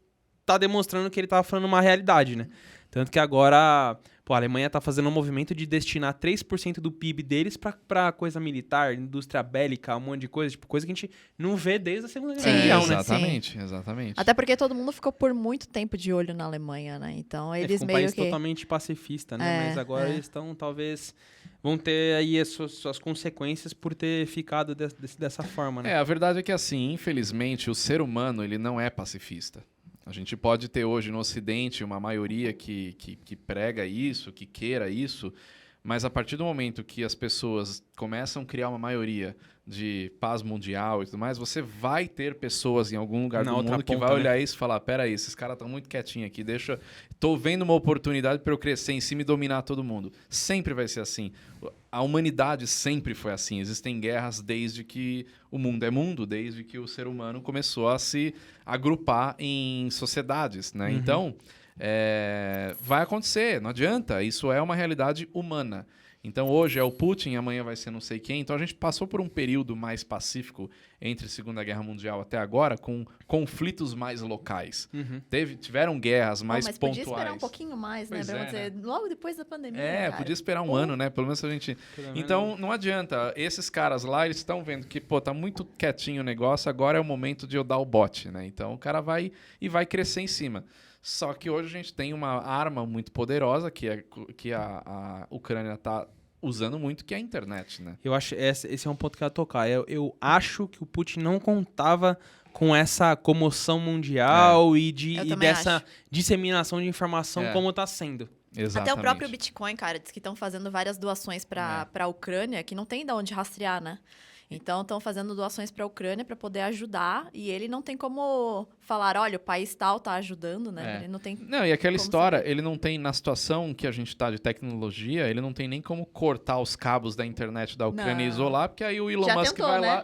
tá demonstrando que ele tava falando uma realidade, né? Tanto que agora, a Alemanha tá fazendo um movimento de destinar 3% do PIB deles pra coisa militar, indústria bélica, um monte de coisa, tipo, coisa que a gente não vê desde a Segunda Guerra Mundial, né? Exatamente. Até porque todo mundo ficou por muito tempo de olho na Alemanha, né? Então eles um meio país que... totalmente pacifista, né? Mas agora eles estão, talvez, vão ter aí as suas consequências por ter ficado dessa forma, né? A verdade é que, assim, infelizmente, o ser humano, ele não é pacifista. A gente pode ter hoje no Ocidente uma maioria que prega isso, que queira isso, mas a partir do momento que as pessoas começam a criar uma maioria de paz mundial e tudo mais, você vai ter pessoas em algum lugar do mundo que vai olhar isso e falar: peraí, esses caras estão muito quietinhos aqui, tô vendo uma oportunidade para eu crescer em cima e dominar todo mundo. Sempre vai ser assim. A humanidade sempre foi assim. Existem guerras desde que o mundo é mundo, desde que o ser humano começou a se agrupar em sociedades, né? Então, vai acontecer, não adianta. Isso é uma realidade humana. Então, hoje é o Putin, amanhã vai ser não sei quem. Então, a gente passou por um período mais pacífico entre a Segunda Guerra Mundial até agora, com conflitos mais locais. Tiveram guerras mais mas pontuais. Podia esperar um pouquinho mais, né? Pra você, logo depois da pandemia, cara. Podia esperar um ano, né? Pelo menos a gente... Então, não adianta. Esses caras lá, eles estão vendo que, tá muito quietinho o negócio, agora é o momento de eu dar o bote, né? Então, o cara vai crescer em cima. Só que hoje a gente tem uma arma muito poderosa que a Ucrânia está usando muito, que é a internet, né? Eu acho esse é um ponto que eu ia tocar. Eu acho que o Putin não contava com essa comoção mundial e dessa disseminação de informação como está sendo. Exatamente. Até o próprio Bitcoin, cara, diz que estão fazendo várias doações para a Ucrânia, que não tem de onde rastrear, né? Então, estão fazendo doações para a Ucrânia para poder ajudar, e ele não tem como falar: olha, o país tal tá ajudando, né? Ele não tem. Não, e aquela história, ele não tem, na situação que a gente está de tecnologia, ele não tem nem como cortar os cabos da internet da Ucrânia e isolar, porque aí o Elon Musk vai lá.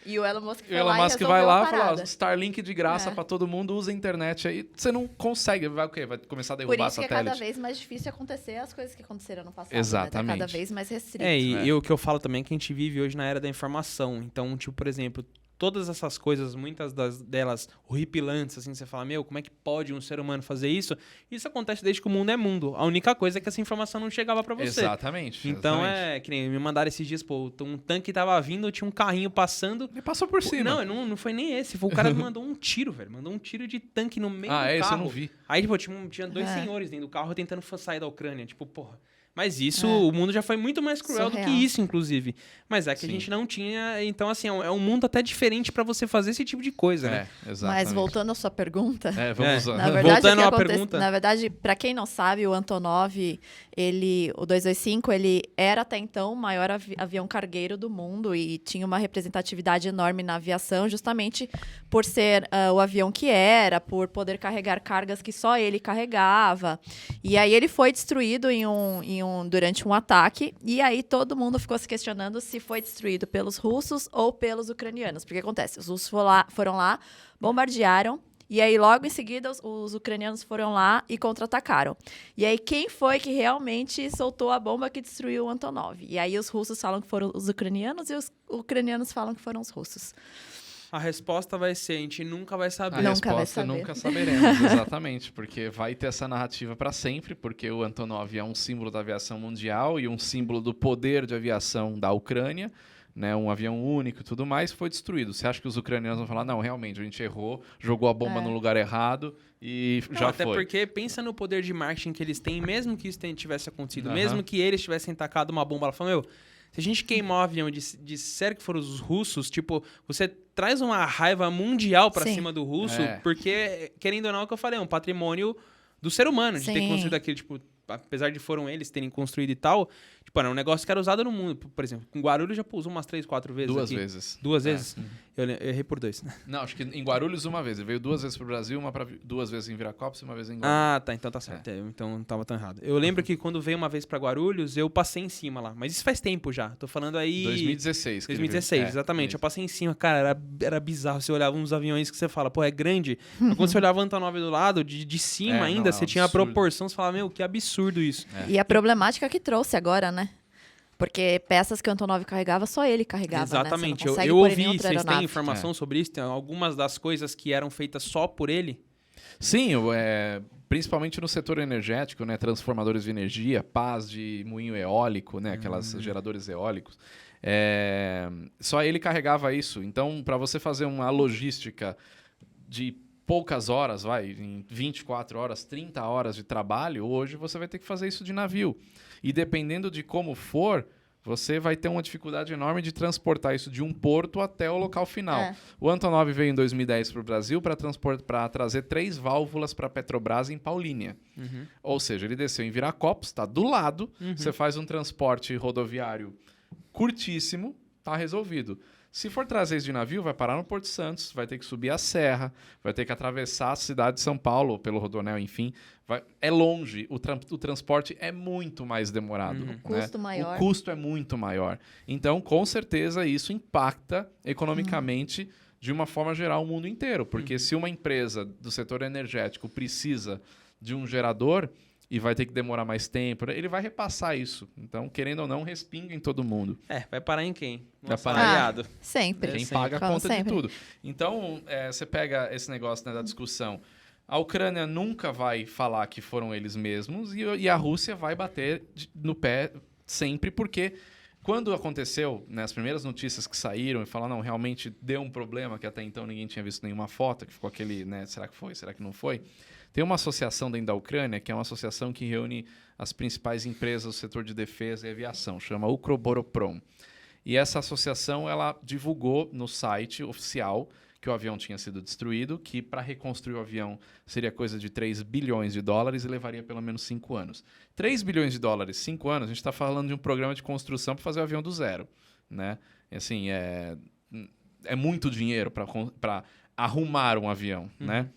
E o Elon Musk vai lá e fala: Starlink de graça para todo mundo, usa a internet. Aí você não consegue, vai o quê? Vai começar a derrubar satélite. Por isso que é cada vez mais difícil acontecer as coisas que aconteceram no passado. Exatamente. Né? Tá cada vez mais restrito. E o que eu falo também é que a gente vive hoje na era da informação. Então, tipo, por exemplo, todas essas coisas, muitas delas horripilantes, assim, você fala, meu, como é que pode um ser humano fazer isso? Isso acontece desde que o mundo é mundo. A única coisa é que essa informação não chegava pra você. Exatamente. Então exatamente. que nem me mandaram esses dias, pô, um tanque tava vindo, tinha um carrinho passando. Ele passou por cima. Não foi nem esse. O cara mandou um tiro, velho. Mandou um tiro de tanque no meio do carro. Esse eu não vi. Aí, tipo, tinha dois senhores dentro do carro tentando sair da Ucrânia. Tipo, porra. Mas isso, o mundo já foi muito mais cruel do que isso, inclusive. Mas é que a gente não tinha... Então, assim, é um mundo até diferente pra você fazer esse tipo de coisa, né? Exatamente. Mas voltando à sua pergunta... vamos lá. Na verdade, voltando à pergunta... Na verdade, pra quem não sabe, o Antonov, o 225, ele era até então o maior avião cargueiro do mundo e tinha uma representatividade enorme na aviação, justamente por ser o avião que era, por poder carregar cargas que só ele carregava. E aí ele foi destruído durante um ataque, e aí todo mundo ficou se questionando se foi destruído pelos russos ou pelos ucranianos. Porque acontece, os russos foram lá, bombardearam, e aí logo em seguida os ucranianos foram lá e contra-atacaram. E aí quem foi que realmente soltou a bomba que destruiu o Antonov? E aí os russos falam que foram os ucranianos e os ucranianos falam que foram os russos. A resposta vai ser, a gente nunca vai saber. A resposta nunca saberemos, exatamente, porque vai ter essa narrativa para sempre, porque o Antonov é um símbolo da aviação mundial e um símbolo do poder de aviação da Ucrânia, né, um avião único e tudo mais, foi destruído. Você acha que os ucranianos vão falar, não, realmente, a gente errou, jogou a bomba no lugar errado e já até foi. Até porque pensa no poder de marketing que eles têm, mesmo que isso tivesse acontecido, mesmo que eles tivessem tacado uma bomba, ela fala, meu... Se a gente queimar o avião e disser que foram os russos, tipo, você traz uma raiva mundial pra cima do russo, porque, querendo ou não, é o que eu falei, é um patrimônio do ser humano, de ter construído aquilo, tipo, apesar de foram eles terem construído e tal, tipo, era um negócio que era usado no mundo. Por exemplo, com Guarulhos já pousou umas 3, 4 vezes. Duas vezes. Duas vezes? Eu errei por 2. Não, acho que em Guarulhos uma vez. Ele veio 2 vezes pro Brasil, duas vezes em Viracopos e uma vez em Guarulhos. Ah, tá. Então tá certo. Então não tava tão errado. Eu lembro que quando veio uma vez pra Guarulhos, eu passei em cima lá. Mas isso faz tempo já. Tô falando aí... 2016. 2016, exatamente. Eu passei em cima. Cara, era bizarro. Você olhava uns aviões que você fala, pô, é grande. Mas quando você olhava o Antonov do lado, de cima ainda, você tinha a proporção. Você falava, meu, que absurdo isso. E a problemática que trouxe agora, né? Porque peças que o Antonov carregava, só ele carregava, exatamente. Né? Eu ouvi, vocês têm informação sobre isso? Tem algumas das coisas que eram feitas só por ele? Sim, principalmente no setor energético, né? Transformadores de energia, pás de moinho eólico, né? Aquelas geradores eólicos. Só ele carregava isso. Então, para você fazer uma logística de poucas horas, em 24 horas, 30 horas de trabalho, hoje você vai ter que fazer isso de navio. E dependendo de como for, você vai ter uma dificuldade enorme de transportar isso de um porto até o local final. O Antonov veio em 2010 para o Brasil para trazer 3 válvulas para a Petrobras em Paulínia. Ou seja, ele desceu em Viracopos, está do lado, você faz um transporte rodoviário curtíssimo, está resolvido. Se for trazer isso de navio, vai parar no Porto Santos, vai ter que subir a serra, vai ter que atravessar a cidade de São Paulo, pelo Rodoanel, enfim. É longe, o transporte é muito mais demorado. O custo maior. O custo é muito maior. Então, com certeza, isso impacta economicamente, de uma forma geral, o mundo inteiro. Porque se uma empresa do setor energético precisa de um gerador... e vai ter que demorar mais tempo, ele vai repassar isso. Então, querendo ou não, respinga em todo mundo. Vai parar em quem? Vai parar sempre. Quem paga a conta de tudo. Então, você pega esse negócio, né, da discussão. A Ucrânia nunca vai falar que foram eles mesmos e a Rússia vai bater no pé sempre, porque quando aconteceu, né, as primeiras notícias que saíram e falaram, não, realmente deu um problema, que até então ninguém tinha visto nenhuma foto, que ficou aquele, né, será que foi, será que não foi? Tem uma associação dentro da Ucrânia, que é uma associação que reúne as principais empresas do setor de defesa e aviação, chama Ukroboroprom. E essa associação ela divulgou no site oficial que o avião tinha sido destruído, que para reconstruir o avião seria coisa de 3 bilhões de dólares e levaria pelo menos 5 anos. 3 bilhões de dólares, 5 anos, a gente está falando de um programa de construção para fazer o avião do zero. Né? E, assim, é muito dinheiro para arrumar um avião, né?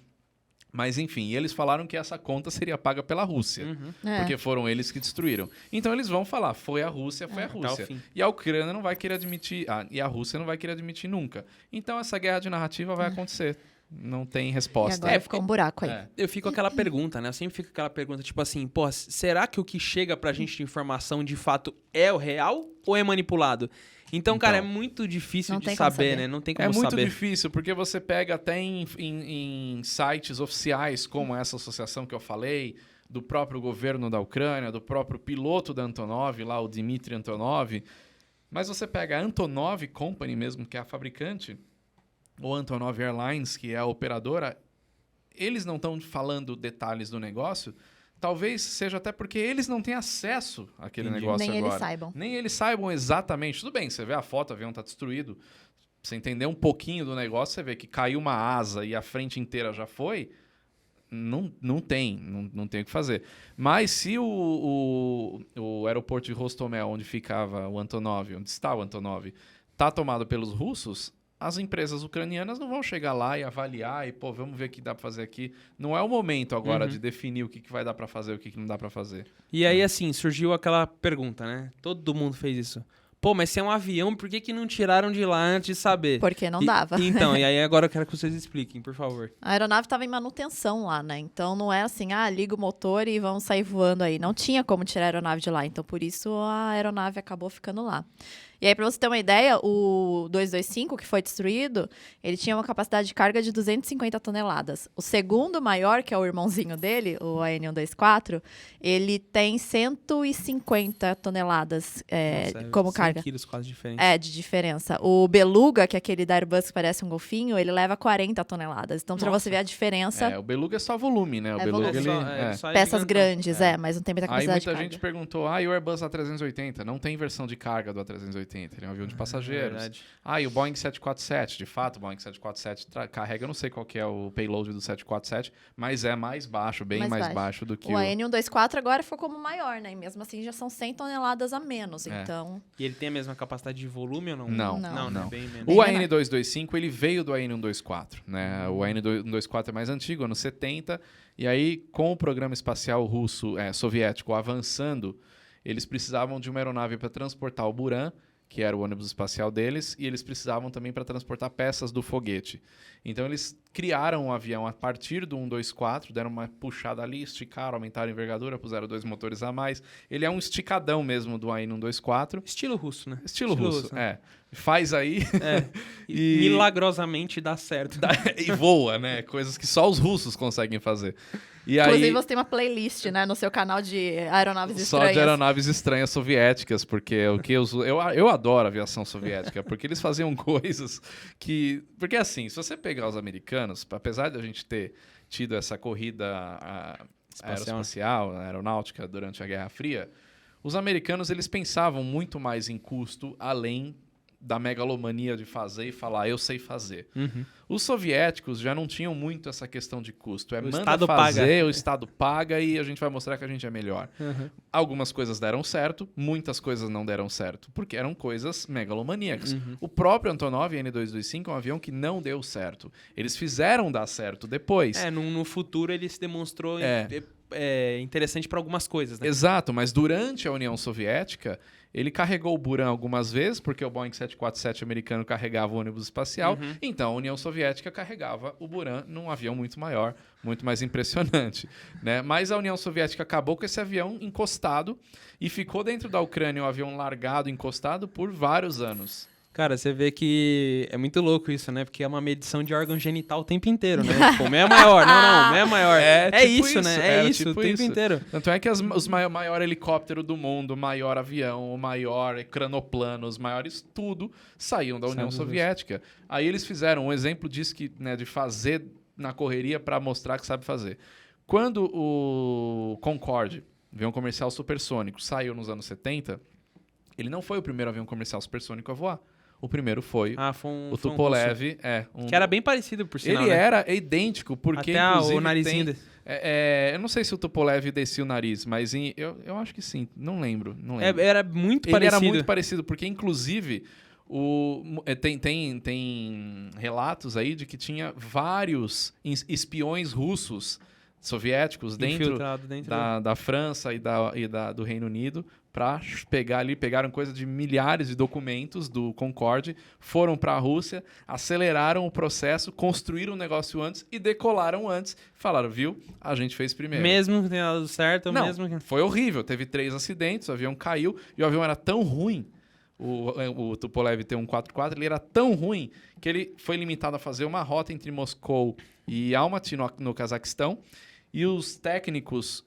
Mas, enfim, eles falaram que essa conta seria paga pela Rússia, porque foram eles que destruíram. Então, eles vão falar, foi a Rússia, foi a Rússia. E a Ucrânia não vai querer admitir, e a Rússia não vai querer admitir nunca. Então, essa guerra de narrativa vai acontecer. não tem E resposta. agora ficou um buraco aí. É. Eu fico com aquela pergunta, né? Eu sempre fico com aquela pergunta, tipo assim, pô, será que o que chega pra gente de informação de fato é o real ou é manipulado? Então, cara, é muito difícil Não de tem como saber, saber. né? Não tem como É muito saber. difícil, porque você pega até em sites oficiais, como essa associação que eu falei, do próprio governo da Ucrânia, do próprio piloto da Antonov, lá o Dmitry Antonov, mas você pega a Antonov Company mesmo, que é a fabricante, ou Antonov Airlines, que é a operadora, eles não estão falando detalhes do negócio, talvez seja até porque eles não têm acesso àquele Entendi. negócio Nem agora. eles saibam. Nem eles saibam exatamente. Tudo bem, você vê a foto, o avião está destruído. Você entender um pouquinho do negócio, você vê que caiu uma asa e a frente inteira já foi. Não tem o que fazer. Mas se o aeroporto de Rostomel, onde ficava o Antonov, onde está o Antonov, está tomado pelos russos, as empresas ucranianas não vão chegar lá e avaliar e, pô, vamos ver o que dá para fazer aqui. Não é o momento agora de definir o que vai dar para fazer e o que não dá para fazer. E aí, assim, surgiu aquela pergunta, né? Todo mundo fez isso. Pô, mas se é um avião, por que não tiraram de lá antes de saber? Porque não dava. Então, e aí agora eu quero que vocês expliquem, por favor. A aeronave estava em manutenção lá, né? Então não é assim, liga o motor e vamos sair voando aí. Não tinha como tirar a aeronave de lá. Então por isso a aeronave acabou ficando lá. E aí, para você ter uma ideia, o 225, que foi destruído, ele tinha uma capacidade de carga de 250 toneladas. O segundo maior, que é o irmãozinho dele, o AN124, ele tem 150 toneladas Nossa, como 100 carga. quilos quase diferente. É, de diferença. O Beluga, que é aquele da Airbus que parece um golfinho, ele leva 40 toneladas. Então, para Nossa. você ver a diferença, O Beluga é só volume, né? O É Beluga, volume. ele... Só é peças gigantão. grandes, mas não tem muita Aí capacidade de muita carga. gente perguntou, e o Airbus A380? Não tem versão de carga do A380, ele é um avião de passageiros. verdade. E o Boeing 747, de fato, o Boeing 747 carrega, eu não sei qual que é o payload do 747, mas é mais baixo, bem mais baixo do que O AN124 agora ficou como maior, né? E mesmo assim já são 100 toneladas a menos, É. então... E ele tem a mesma capacidade de volume ou não? Não, Não, não. bem menos. O Bem menor. AN225, ele veio do AN124, né? O AN124 é mais antigo, anos 70, e aí, com o programa espacial russo, soviético, avançando, eles precisavam de uma aeronave para transportar o Buran, que era o ônibus espacial deles, e eles precisavam também para transportar peças do foguete. Então, eles criaram um avião a partir do 124, deram uma puxada ali, esticaram, aumentaram a envergadura, puseram 2 motores a mais. Ele é um esticadão mesmo do AN124. Estilo russo, né? Estilo russo, né? Faz aí E milagrosamente dá certo. e voa, né? Coisas que só os russos conseguem fazer. E Inclusive, aí, você tem uma playlist, né, no seu canal de aeronaves só estranhas. de aeronaves estranhas soviéticas, porque eu adoro aviação soviética, porque eles faziam coisas que... Porque assim, se você pegar os americanos, apesar de a gente ter tido essa corrida aeroespacial, aeronáutica durante a Guerra Fria, os americanos eles pensavam muito mais em custo, além da megalomania de fazer e falar, eu sei fazer. Uhum. Os soviéticos já não tinham muito essa questão de custo. O Manda Estado fazer, paga. o Estado paga e a gente vai mostrar que a gente é melhor. Uhum. Algumas coisas deram certo, muitas coisas não deram certo, porque eram coisas megalomaníacas. Uhum. O próprio Antonov N225 é um avião que não deu certo. Eles fizeram dar certo depois. No futuro ele se demonstrou interessante para algumas coisas, né? Exato, mas durante a União Soviética, ele carregou o Buran algumas vezes, porque o Boeing 747 americano carregava o ônibus espacial, então a União Soviética carregava o Buran num avião muito maior, muito mais impressionante, né? Mas a União Soviética acabou com esse avião encostado e ficou dentro da Ucrânia um avião largado, encostado, por vários anos. Cara, você vê que é muito louco isso, né? Porque é uma medição de órgão genital o tempo inteiro, né? Tipo, o meu é maior. Não, o meu é maior. É tipo isso, isso, né? era É isso, tipo o tempo isso. inteiro. Tanto é que os maior helicóptero do mundo, o maior avião, o maior cranoplano, os maiores tudo saíam da União Sabe Soviética. Aí eles fizeram um exemplo disso que, né, de fazer na correria para mostrar que sabe fazer. Quando o Concorde, avião comercial supersônico, saiu nos anos 70, ele não foi o primeiro avião comercial supersônico a voar. O primeiro foi Foi um o Tupolev. Que era bem parecido, por sinal, Ele né? era idêntico, porque Até inclusive o narizinho tem... dele. eu não sei se o Tupolev descia o nariz, mas eu acho que sim. Não lembro. Era muito Ele parecido. era muito parecido, porque inclusive tem relatos aí de que tinha vários espiões russos soviéticos dentro Infiltrado dentro da França e do Reino Unido para pegaram coisa de milhares de documentos do Concorde, foram para a Rússia, aceleraram o processo, construíram o negócio antes e decolaram antes. Falaram, viu? A gente fez primeiro. Mesmo que tenha dado certo, Não, mesmo que... foi horrível. Teve 3 acidentes, o avião caiu e o avião era tão ruim, o Tupolev T-144, ele era tão ruim que ele foi limitado a fazer uma rota entre Moscou e Almaty, no Cazaquistão. E os técnicos,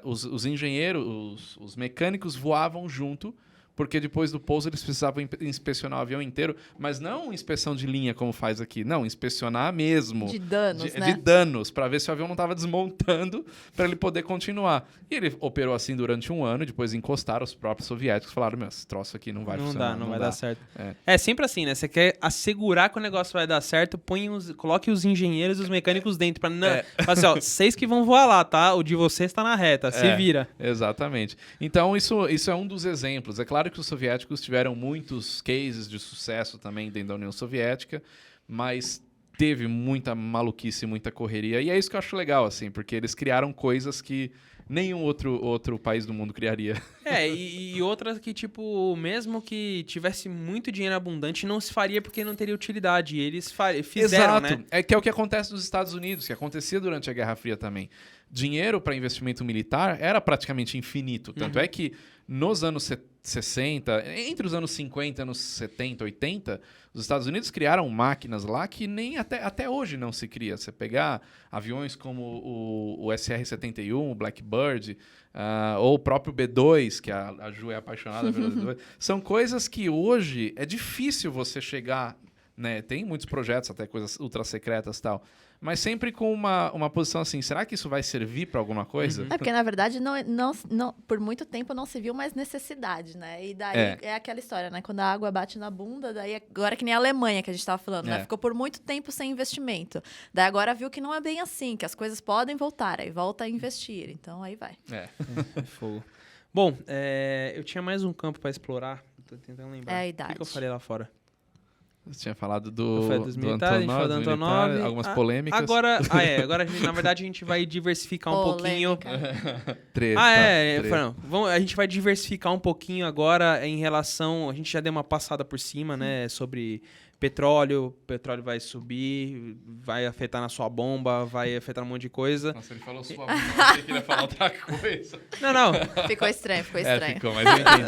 os engenheiros, os mecânicos voavam junto, porque depois do pouso eles precisavam inspecionar o avião inteiro, mas não inspeção de linha como faz aqui, não, inspecionar mesmo. De danos, né? De danos, para ver se o avião não estava desmontando, para ele poder continuar. E ele operou assim durante 1 ano, e depois encostaram os próprios soviéticos, falaram, meu, esse troço aqui não vai funcionar. Não vai dar certo. É sempre assim, né? Você quer assegurar que o negócio vai dar certo, coloque os engenheiros e os mecânicos dentro, para não... Fala assim, ó, vocês que vão voar lá, tá? O de vocês está na reta, se vira. Exatamente. Então, isso é um dos exemplos. É claro que os soviéticos tiveram muitos cases de sucesso também dentro da União Soviética, mas teve muita maluquice, muita correria. E é isso que eu acho legal, assim, porque eles criaram coisas que nenhum outro país do mundo criaria. E outras que, tipo, mesmo que tivesse muito dinheiro abundante, não se faria porque não teria utilidade. E eles fizeram, Exato. né? É o que acontece nos Estados Unidos, que acontecia durante a Guerra Fria também. Dinheiro para investimento militar era praticamente infinito. Tanto é que nos anos 60, entre os anos 50 e anos 70, 80, os Estados Unidos criaram máquinas lá que nem até hoje não se cria. Você pegar aviões como o SR-71, o Blackbird, ou o próprio B-2, que a Ju é apaixonada pelo B-2, são coisas que hoje é difícil você chegar, né? Tem muitos projetos, até coisas ultra secretas e tal, mas sempre com uma posição assim, será que isso vai servir para alguma coisa? É porque, na verdade, não, por muito tempo não se viu mais necessidade, né? E daí é aquela história, né? Quando a água bate na bunda, daí agora que nem a Alemanha que a gente estava falando, né? Ficou por muito tempo sem investimento. Daí agora viu que não é bem assim, que as coisas podem voltar, aí volta a investir. Então, aí vai. É fogo. Bom, eu tinha mais um campo para explorar. Tô tentando lembrar. É a idade. O que eu falei lá fora? Você tinha falado dos militares, a gente falou do Antonov. Algumas polêmicas. Agora, na verdade, a gente vai diversificar um pouquinho. Treta. A gente vai diversificar um pouquinho agora em relação... A gente já deu uma passada por cima, né, sobre petróleo. O petróleo vai subir, vai afetar na sua bomba, vai afetar um monte de coisa. Nossa, ele falou sua bomba, eu achei que ele ia falar outra coisa. Não. Ficou estranho. Ficou, mas eu entendi.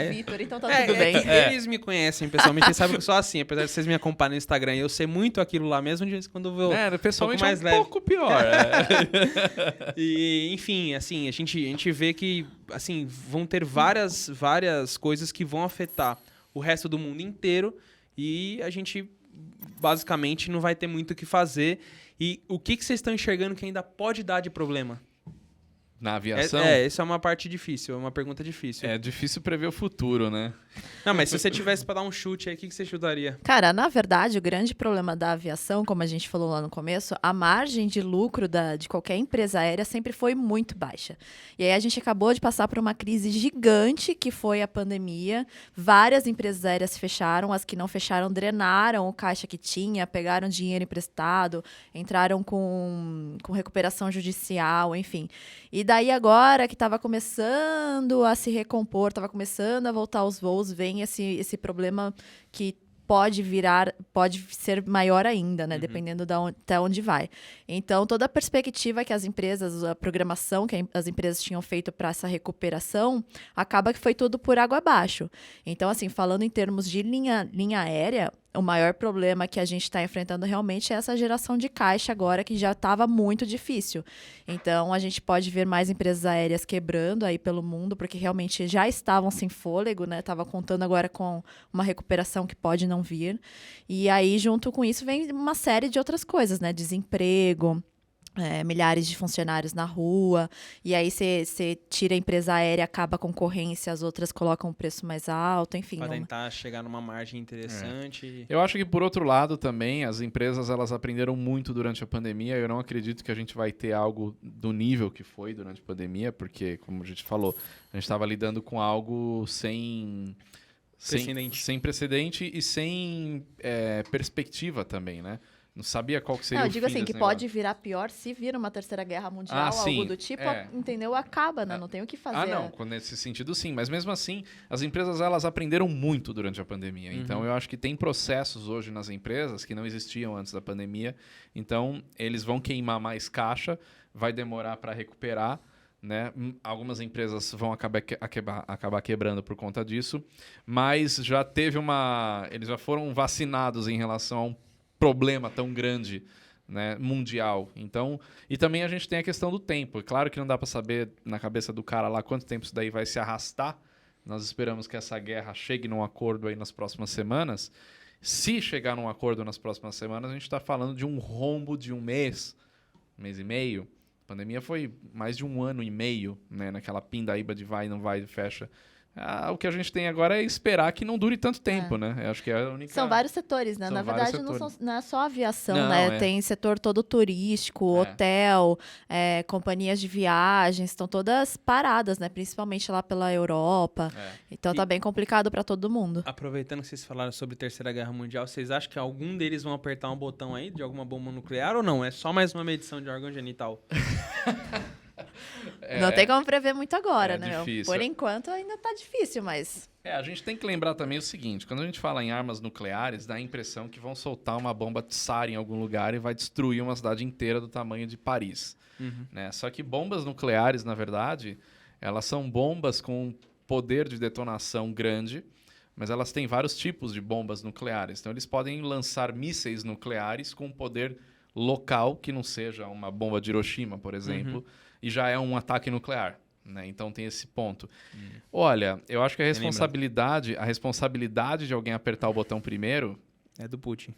O Vitor, então tá tudo bem. Eles me conhecem pessoalmente, eles sabem que eu sou assim. Apesar de vocês me acompanharem no Instagram, eu sei muito aquilo lá mesmo, de vez em quando eu vou pessoalmente mais é um leve. pouco pior. E, enfim, assim, a gente vê que assim, vão ter várias coisas que vão afetar o resto do mundo inteiro e a gente basicamente não vai ter muito o que fazer. E o que vocês estão enxergando que ainda pode dar de problema? Na aviação? Essa é uma parte difícil, é uma pergunta difícil. É difícil prever o futuro, né? Não, mas se você tivesse para dar um chute aí, o que você chutaria? Cara, na verdade, o grande problema da aviação, como a gente falou lá no começo, a margem de lucro de qualquer empresa aérea sempre foi muito baixa. E aí a gente acabou de passar por uma crise gigante, que foi a pandemia. Várias empresas aéreas fecharam, as que não fecharam drenaram o caixa que tinha, pegaram dinheiro emprestado, entraram com recuperação judicial, enfim. E daí agora que estava começando a se recompor, estava começando a voltar aos voos, vem esse problema que pode ser maior ainda, né? Dependendo até onde vai. Então, toda a perspectiva que as empresas, a programação que as empresas tinham feito para essa recuperação, acaba que foi tudo por água abaixo. Então, assim, falando em termos de linha aérea, o maior problema que a gente está enfrentando realmente é essa geração de caixa agora, que já estava muito difícil. Então, a gente pode ver mais empresas aéreas quebrando aí pelo mundo, porque realmente já estavam sem fôlego, né? Estava contando agora com uma recuperação que pode não vir. E aí, junto com isso, vem uma série de outras coisas, né? Desemprego, milhares de funcionários na rua, e aí você tira a empresa aérea, acaba a concorrência, as outras colocam o preço mais alto, enfim. Para tentar chegar numa margem interessante. Eu acho que, por outro lado, também, as empresas elas aprenderam muito durante a pandemia. Eu não acredito que a gente vai ter algo do nível que foi durante a pandemia, porque, como a gente falou, a gente estava lidando com algo sem precedente e sem perspectiva também, né? Não sabia qual que seria Não, o eu digo fim assim, desse que negócio. pode virar pior se vir uma terceira guerra mundial, Ah, algo sim, do tipo, é. entendeu? Acaba, né? Não tem o que fazer. Não, nesse sentido sim, mas mesmo assim, as empresas elas aprenderam muito durante a pandemia. Então eu acho que tem processos hoje nas empresas que não existiam antes da pandemia. Então eles vão queimar mais caixa, vai demorar para recuperar, né? Algumas empresas vão acabar quebrando por conta disso, mas já teve eles já foram vacinados em relação a um problema tão grande, né, mundial. Então, e também a gente tem a questão do tempo. Claro que não dá para saber na cabeça do cara lá quanto tempo isso daí vai se arrastar. Nós esperamos que essa guerra chegue num acordo aí nas próximas semanas. Se chegar num acordo nas próximas semanas, a gente está falando de um rombo de um mês e meio. A pandemia foi mais de 1 ano e meio, né, naquela pindaíba de vai, não vai, fecha. O que a gente tem agora é esperar que não dure tanto tempo, né? Eu acho que é a única... São vários setores, né? São Na vários verdade, setores. não é só aviação, Não, né? é. Tem setor todo turístico, hotel, companhias de viagens, estão todas paradas, né? Principalmente lá pela Europa. Então tá bem complicado para todo mundo. Aproveitando que vocês falaram sobre Terceira Guerra Mundial, vocês acham que algum deles vão apertar um botão aí de alguma bomba nuclear ou não? É só mais uma medição de órgão genital? Não tem como prever muito agora, né? difícil. Por enquanto ainda tá difícil, mas... A gente tem que lembrar também o seguinte, quando a gente fala em armas nucleares, dá a impressão que vão soltar uma bomba Tsar em algum lugar e vai destruir uma cidade inteira do tamanho de Paris. Né? Só que bombas nucleares, na verdade, elas são bombas com poder de detonação grande, mas elas têm vários tipos de bombas nucleares. Então, eles podem lançar mísseis nucleares com poder local, que não seja uma bomba de Hiroshima, por exemplo, e já é um ataque nuclear. Né? Então tem esse ponto. Olha, eu acho que a responsabilidade de alguém apertar o botão primeiro... É do Putin.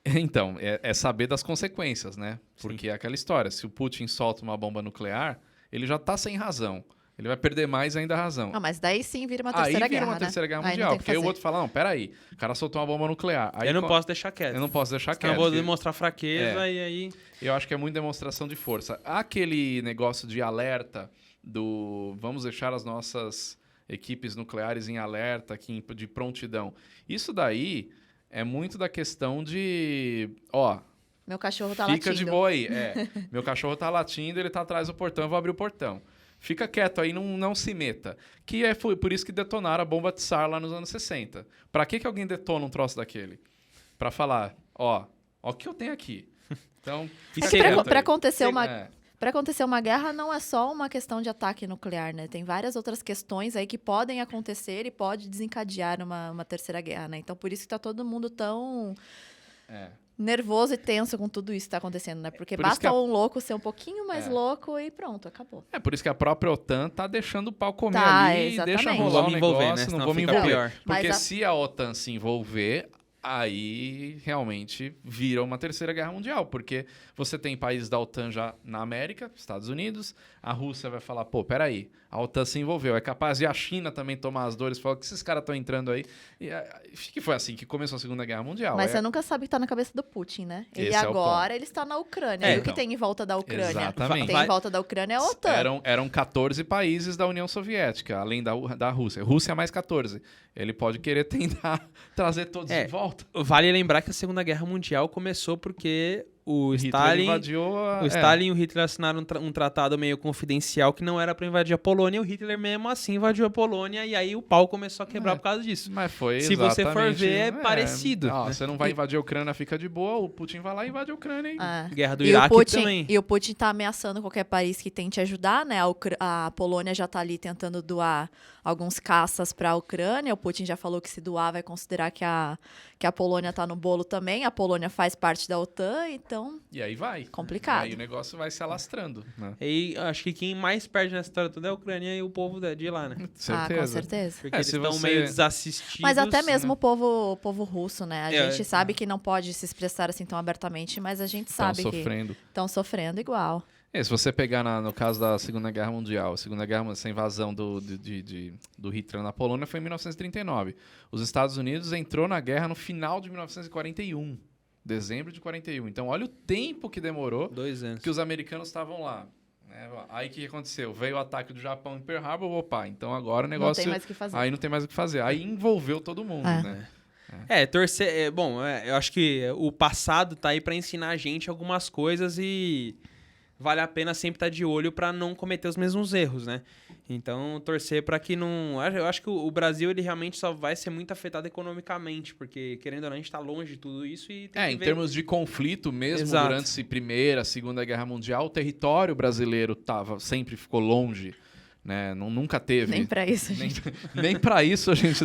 Então, é saber das consequências, né? Porque é aquela história, se o Putin solta uma bomba nuclear, ele já está sem razão. Ele vai perder mais ainda a razão. Não, mas daí sim vira uma terceira guerra, Aí vira uma terceira guerra mundial. Porque o outro fala, não, peraí, o cara soltou uma bomba nuclear. Aí eu não posso deixar quieto. Eu não posso deixar quieto. Eu vou demonstrar fraqueza e aí... Eu acho que é muito demonstração de força. Aquele negócio de alerta vamos deixar as nossas equipes nucleares em alerta, aqui de prontidão. Isso daí é muito da questão de... Meu cachorro tá fica latindo. de boa aí. Meu cachorro tá latindo, ele tá atrás do portão, eu vou abrir o portão. Fica quieto aí, não se meta. Foi por isso que detonaram a bomba Tsar lá nos anos 60. Pra que alguém detona um troço daquele? Pra falar, ó o que eu tenho aqui. Então, pra acontecer uma guerra não é só uma questão de ataque nuclear, né? Tem várias outras questões aí que podem acontecer e pode desencadear uma terceira guerra, né? Então, por isso que tá todo mundo tão... nervoso e tenso com tudo isso que tá acontecendo, né? Porque basta um louco ser um pouquinho mais louco e pronto, acabou. É por isso que a própria OTAN tá deixando o pau comer exatamente. Deixa rolar o negócio, né? Não vou me envolver. Pior. Porque se a OTAN se envolver, aí realmente vira uma terceira guerra mundial, porque você tem países da OTAN já na América, Estados Unidos, a Rússia vai falar, peraí, a OTAN se envolveu, é capaz de a China também tomar as dores, falar que esses caras estão entrando aí, que foi assim que começou a Segunda Guerra Mundial. Mas você nunca sabe o que tá na cabeça do Putin, né? Ele está na Ucrânia, e o que tem em volta da Ucrânia? Exatamente. Tem em volta da Ucrânia é a OTAN. Eram 14 países da União Soviética, além da Rússia. Rússia mais 14. Ele pode querer tentar trazer todos de volta. Vale lembrar que a Segunda Guerra Mundial começou porque o Stalin e o Hitler assinaram um tratado meio confidencial que não era para invadir a Polônia. O Hitler mesmo assim invadiu a Polônia e aí o pau começou a quebrar por causa disso. Mas foi Se você for ver, é parecido. Né? Você não vai invadir a Ucrânia, fica de boa. O Putin vai lá e invade a Ucrânia. Guerra do Iraque também. E o Putin tá ameaçando qualquer país que tente ajudar, né? A Polônia já tá ali tentando doar alguns caças para a Ucrânia. O Putin já falou que se doar vai considerar que a Polônia tá no bolo também. A Polônia faz parte da OTAN, então... E aí vai. Complicado. E aí o negócio vai se alastrando. Né? E acho que quem mais perde nessa história toda é a Ucrânia e o povo de lá, né? Com certeza. Porque eles estão meio desassistidos. Mas até mesmo o povo russo, né? A gente sabe que não pode se expressar assim tão abertamente, mas a gente sabe que estão sofrendo igual. Se você pegar no caso da Segunda Guerra Mundial, essa invasão do Hitler na Polônia foi em 1939. Os Estados Unidos entrou na guerra no final de 1941. Dezembro de 41. Então, olha o tempo que demorou 2 anos. Que os americanos estavam lá. Né? Aí, o que aconteceu? Veio o ataque do Japão em Pearl Harbor. Então agora o negócio... Não tem mais o que fazer. Aí não tem mais o que fazer. Aí envolveu todo mundo, né? Torcer... bom, eu acho que o passado tá aí pra ensinar a gente algumas coisas e vale a pena sempre estar de olho pra não cometer os mesmos erros, né? Então, torcer pra que não... Eu acho que o Brasil, ele realmente só vai ser muito afetado economicamente, porque, querendo ou não, a gente tá longe de tudo isso e tem que Em ver... termos de conflito mesmo, Exato. durante a Primeira, Segunda Guerra Mundial, o território brasileiro sempre ficou longe, né? Nunca teve. Nem pra isso, Nem, gente. nem pra isso a gente...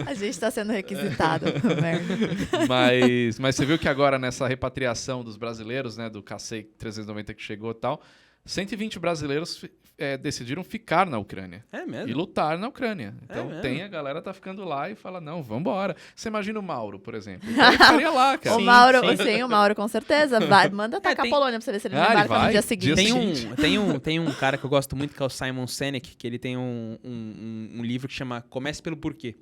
A gente tá sendo requisitado. Merda. Mas você viu que agora nessa repatriação dos brasileiros, né, do KC 390 que chegou e tal, 120 brasileiros decidiram ficar na Ucrânia. É mesmo? E lutar na Ucrânia. Então mesmo? a galera tá ficando lá e fala, não, vambora. Você imagina o Mauro, por exemplo. Ele ficaria lá, cara. O Sim, Mauro, sim. sim, o Mauro com certeza. Manda atacar tem- a Polônia pra você ver se ele Ah, não ele embarca no vai? dia seguinte. Tem um cara que eu gosto muito, que é o Simon Sinek, que ele tem um livro que chama Comece pelo Porquê.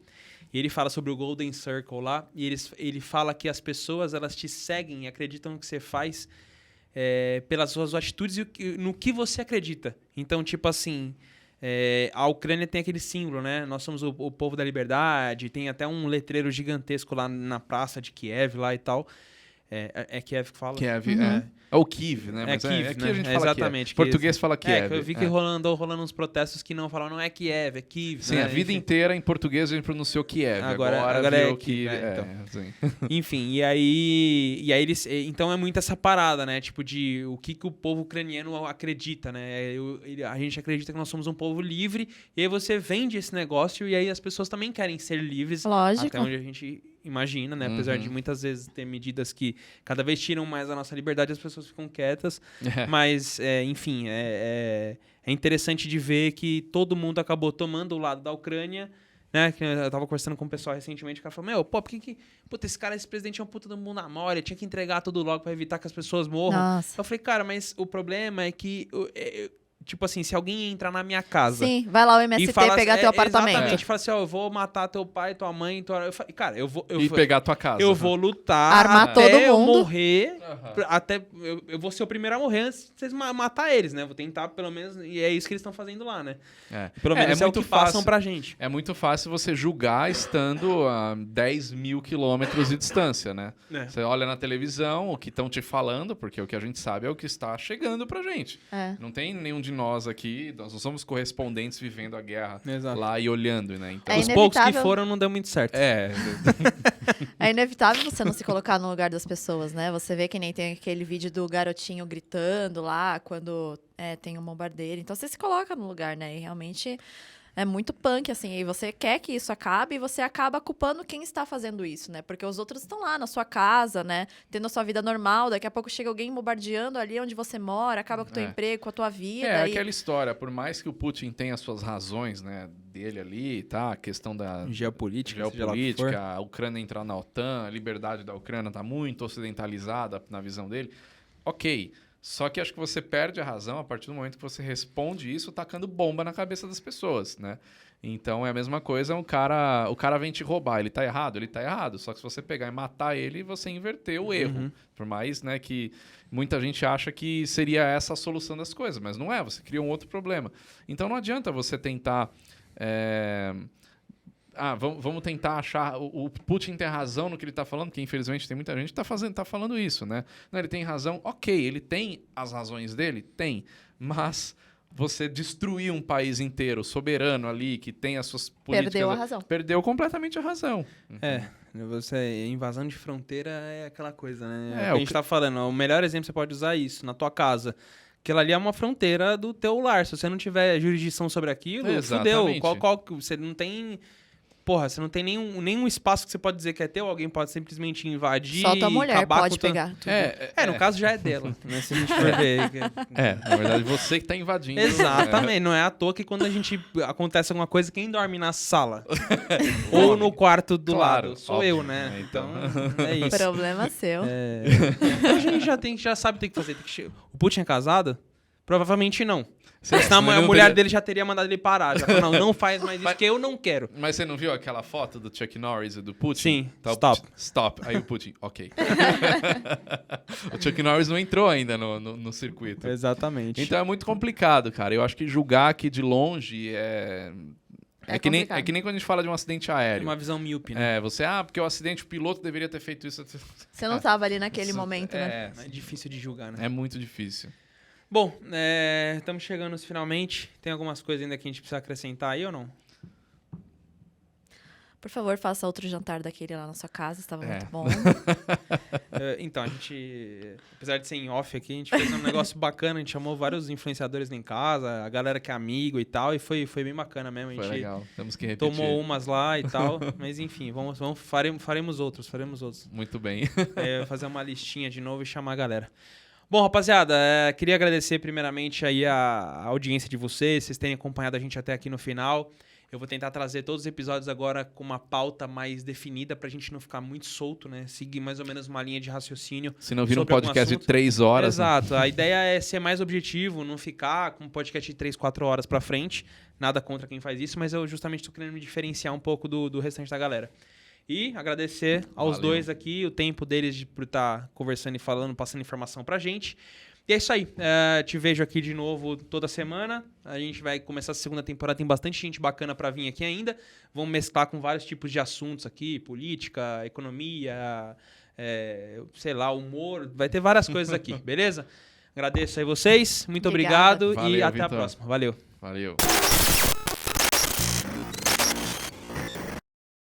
E ele fala sobre o Golden Circle lá, e ele fala que as pessoas, elas te seguem e acreditam no que você faz pelas suas atitudes e no que você acredita. Então, tipo assim, a Ucrânia tem aquele símbolo, né? Nós somos o povo da liberdade, tem até um letreiro gigantesco lá na praça de Kiev lá e tal. É Kiev que fala? Kiev, Uhum. é o Kiev, né? Mas Kiev, aqui né? a gente fala Exatamente. Kiev. Português fala Kiev. Que eu vi que andou rolando uns protestos que não falaram, não é Kiev, é Kiev. Sim, né? a vida Enfim. inteira em português a gente pronunciou Kiev. Agora virou é Kiev, então. sim. Enfim, e aí eles... Então é muito essa parada, né? Tipo, de o que o povo ucraniano acredita, né? A gente acredita que nós somos um povo livre, e aí você vende esse negócio, e aí as pessoas também querem ser livres. Lógico. Até onde a gente imagina, né? Apesar de muitas vezes ter medidas que cada vez tiram mais a nossa liberdade, as pessoas ficam quietas. Mas, enfim, é interessante de ver que todo mundo acabou tomando o lado da Ucrânia, né? Que eu tava conversando com o pessoal recentemente, o cara falou, por que puta, esse presidente é um puta do mundo na mora, tinha que entregar tudo logo pra evitar que as pessoas morram. Nossa. Eu falei, cara, mas o problema é que, tipo assim, se alguém entrar na minha casa... Sim, vai lá o MST e fala, pegar teu apartamento. Exatamente, fala assim, eu vou matar teu pai, tua mãe, eu falei, cara, eu vou... E pegar a tua casa. Eu vou lutar Armar até todo eu mundo. morrer, até eu vou ser o primeiro a morrer antes de vocês matar eles, né? Vou tentar, pelo menos, e é isso que eles estão fazendo lá, né? Pelo menos é o que passam pra gente. É muito fácil você julgar estando a 10 mil quilômetros de distância, né? Você olha na televisão o que estão te falando, porque o que a gente sabe é o que está chegando pra gente. Não tem nenhum de nós aqui, nós não somos correspondentes vivendo a guerra Exato. lá e olhando, né? Então, Os poucos que foram não deu muito certo. É inevitável você não se colocar no lugar das pessoas, né? Você vê que nem tem aquele vídeo do garotinho gritando lá quando tem um bombardeiro. Então você se coloca no lugar, né? E realmente é muito punk, assim. E você quer que isso acabe e você acaba culpando quem está fazendo isso, né? Porque os outros estão lá na sua casa, né? Tendo a sua vida normal. Daqui a pouco chega alguém bombardeando ali onde você mora, acaba com o teu emprego, com a tua vida. É aquela história, por mais que o Putin tenha as suas razões, né, dele ali, tá? A questão da Geopolítica, seja lá o que for. a Ucrânia entrar na OTAN, a liberdade da Ucrânia tá muito ocidentalizada na visão dele. Ok. Só que acho que você perde a razão a partir do momento que você responde isso tacando bomba na cabeça das pessoas, né? Então é a mesma coisa, o cara vem te roubar, ele tá errado? Ele tá errado. Só que se você pegar e matar ele, você inverteu o erro. Por mais, né, que muita gente acha que seria essa a solução das coisas, mas não é, você cria um outro problema. Então não adianta você tentar... vamos tentar achar... O Putin tem razão no que ele está falando, porque infelizmente tem muita gente que tá falando isso, né? Não, ele tem razão. Ok, ele tem as razões dele? Tem. Mas você destruir um país inteiro, soberano ali, que tem as suas políticas... Perdeu a razão. Perdeu completamente a razão. Invasão de fronteira é aquela coisa, né? o a gente tá falando, o melhor exemplo você pode usar isso, na tua casa. Aquilo ali é uma fronteira do teu lar. Se você não tiver jurisdição sobre aquilo, fudeu. Você não tem... Porra, você não tem nenhum espaço que você pode dizer que é teu, alguém pode simplesmente invadir. Só tua mulher acabar pode com tua... pegar. Tudo. No caso já é dela, né? Se a gente for ver. Na verdade, você que tá invadindo. Exatamente, não é à toa que quando a gente acontece alguma coisa, quem dorme na sala? Ou no quarto do lado? Sou óbvio, eu, né? Então, então é isso. Problema seu. Então a gente já sabe o que tem que fazer. O Putin é casado? Provavelmente não. Senão a mulher dele já teria mandado ele parar. Já falou, não faz mais isso, que eu não quero. Mas você não viu aquela foto do Chuck Norris e do Putin? Sim, Stop. Aí o Putin, ok. O Chuck Norris não entrou ainda no circuito. Exatamente. Então é muito complicado, cara. Eu acho que julgar aqui de longe É que nem quando a gente fala de um acidente É aéreo. uma visão míope, né? Porque o acidente, o piloto deveria ter feito isso. Você não tava ali naquele momento, né? É difícil de julgar, né? É muito difícil. Bom, estamos chegando finalmente. Tem algumas coisas ainda que a gente precisa acrescentar aí ou não? Por favor, faça outro jantar daquele lá na sua casa, estava muito bom. Então, a gente, apesar de ser em off aqui, a gente fez um negócio bacana. A gente chamou vários influenciadores lá em casa, a galera que é amigo e tal, e foi bem bacana mesmo. A gente Foi legal. Temos que repetir. tomou umas lá e tal, mas enfim, faremos outros. Muito bem. Fazer uma listinha de novo e chamar a galera. Bom, rapaziada, queria agradecer primeiramente aí a audiência de vocês terem acompanhado a gente até aqui no final. Eu vou tentar trazer todos os episódios agora com uma pauta mais definida pra gente não ficar muito solto, né? Seguir mais ou menos uma linha de raciocínio. Se não vira um sobre algum podcast de assunto. 3 horas. Exato. A ideia é ser mais objetivo, não ficar com um podcast de 3, 4 horas pra frente. Nada contra quem faz isso, mas eu justamente tô querendo me diferenciar um pouco do restante da galera. E agradecer aos dois aqui, o tempo deles por estar conversando e falando, passando informação pra gente. E é isso aí. Te vejo aqui de novo toda semana. A gente vai começar a segunda temporada. Tem bastante gente bacana pra vir aqui ainda. Vamos mesclar com vários tipos de assuntos aqui. Política, economia, sei lá, humor. Vai ter várias coisas aqui, beleza? Agradeço aí vocês. Muito Obrigada. obrigado Valeu, e até Vitor. a próxima. Valeu. Valeu.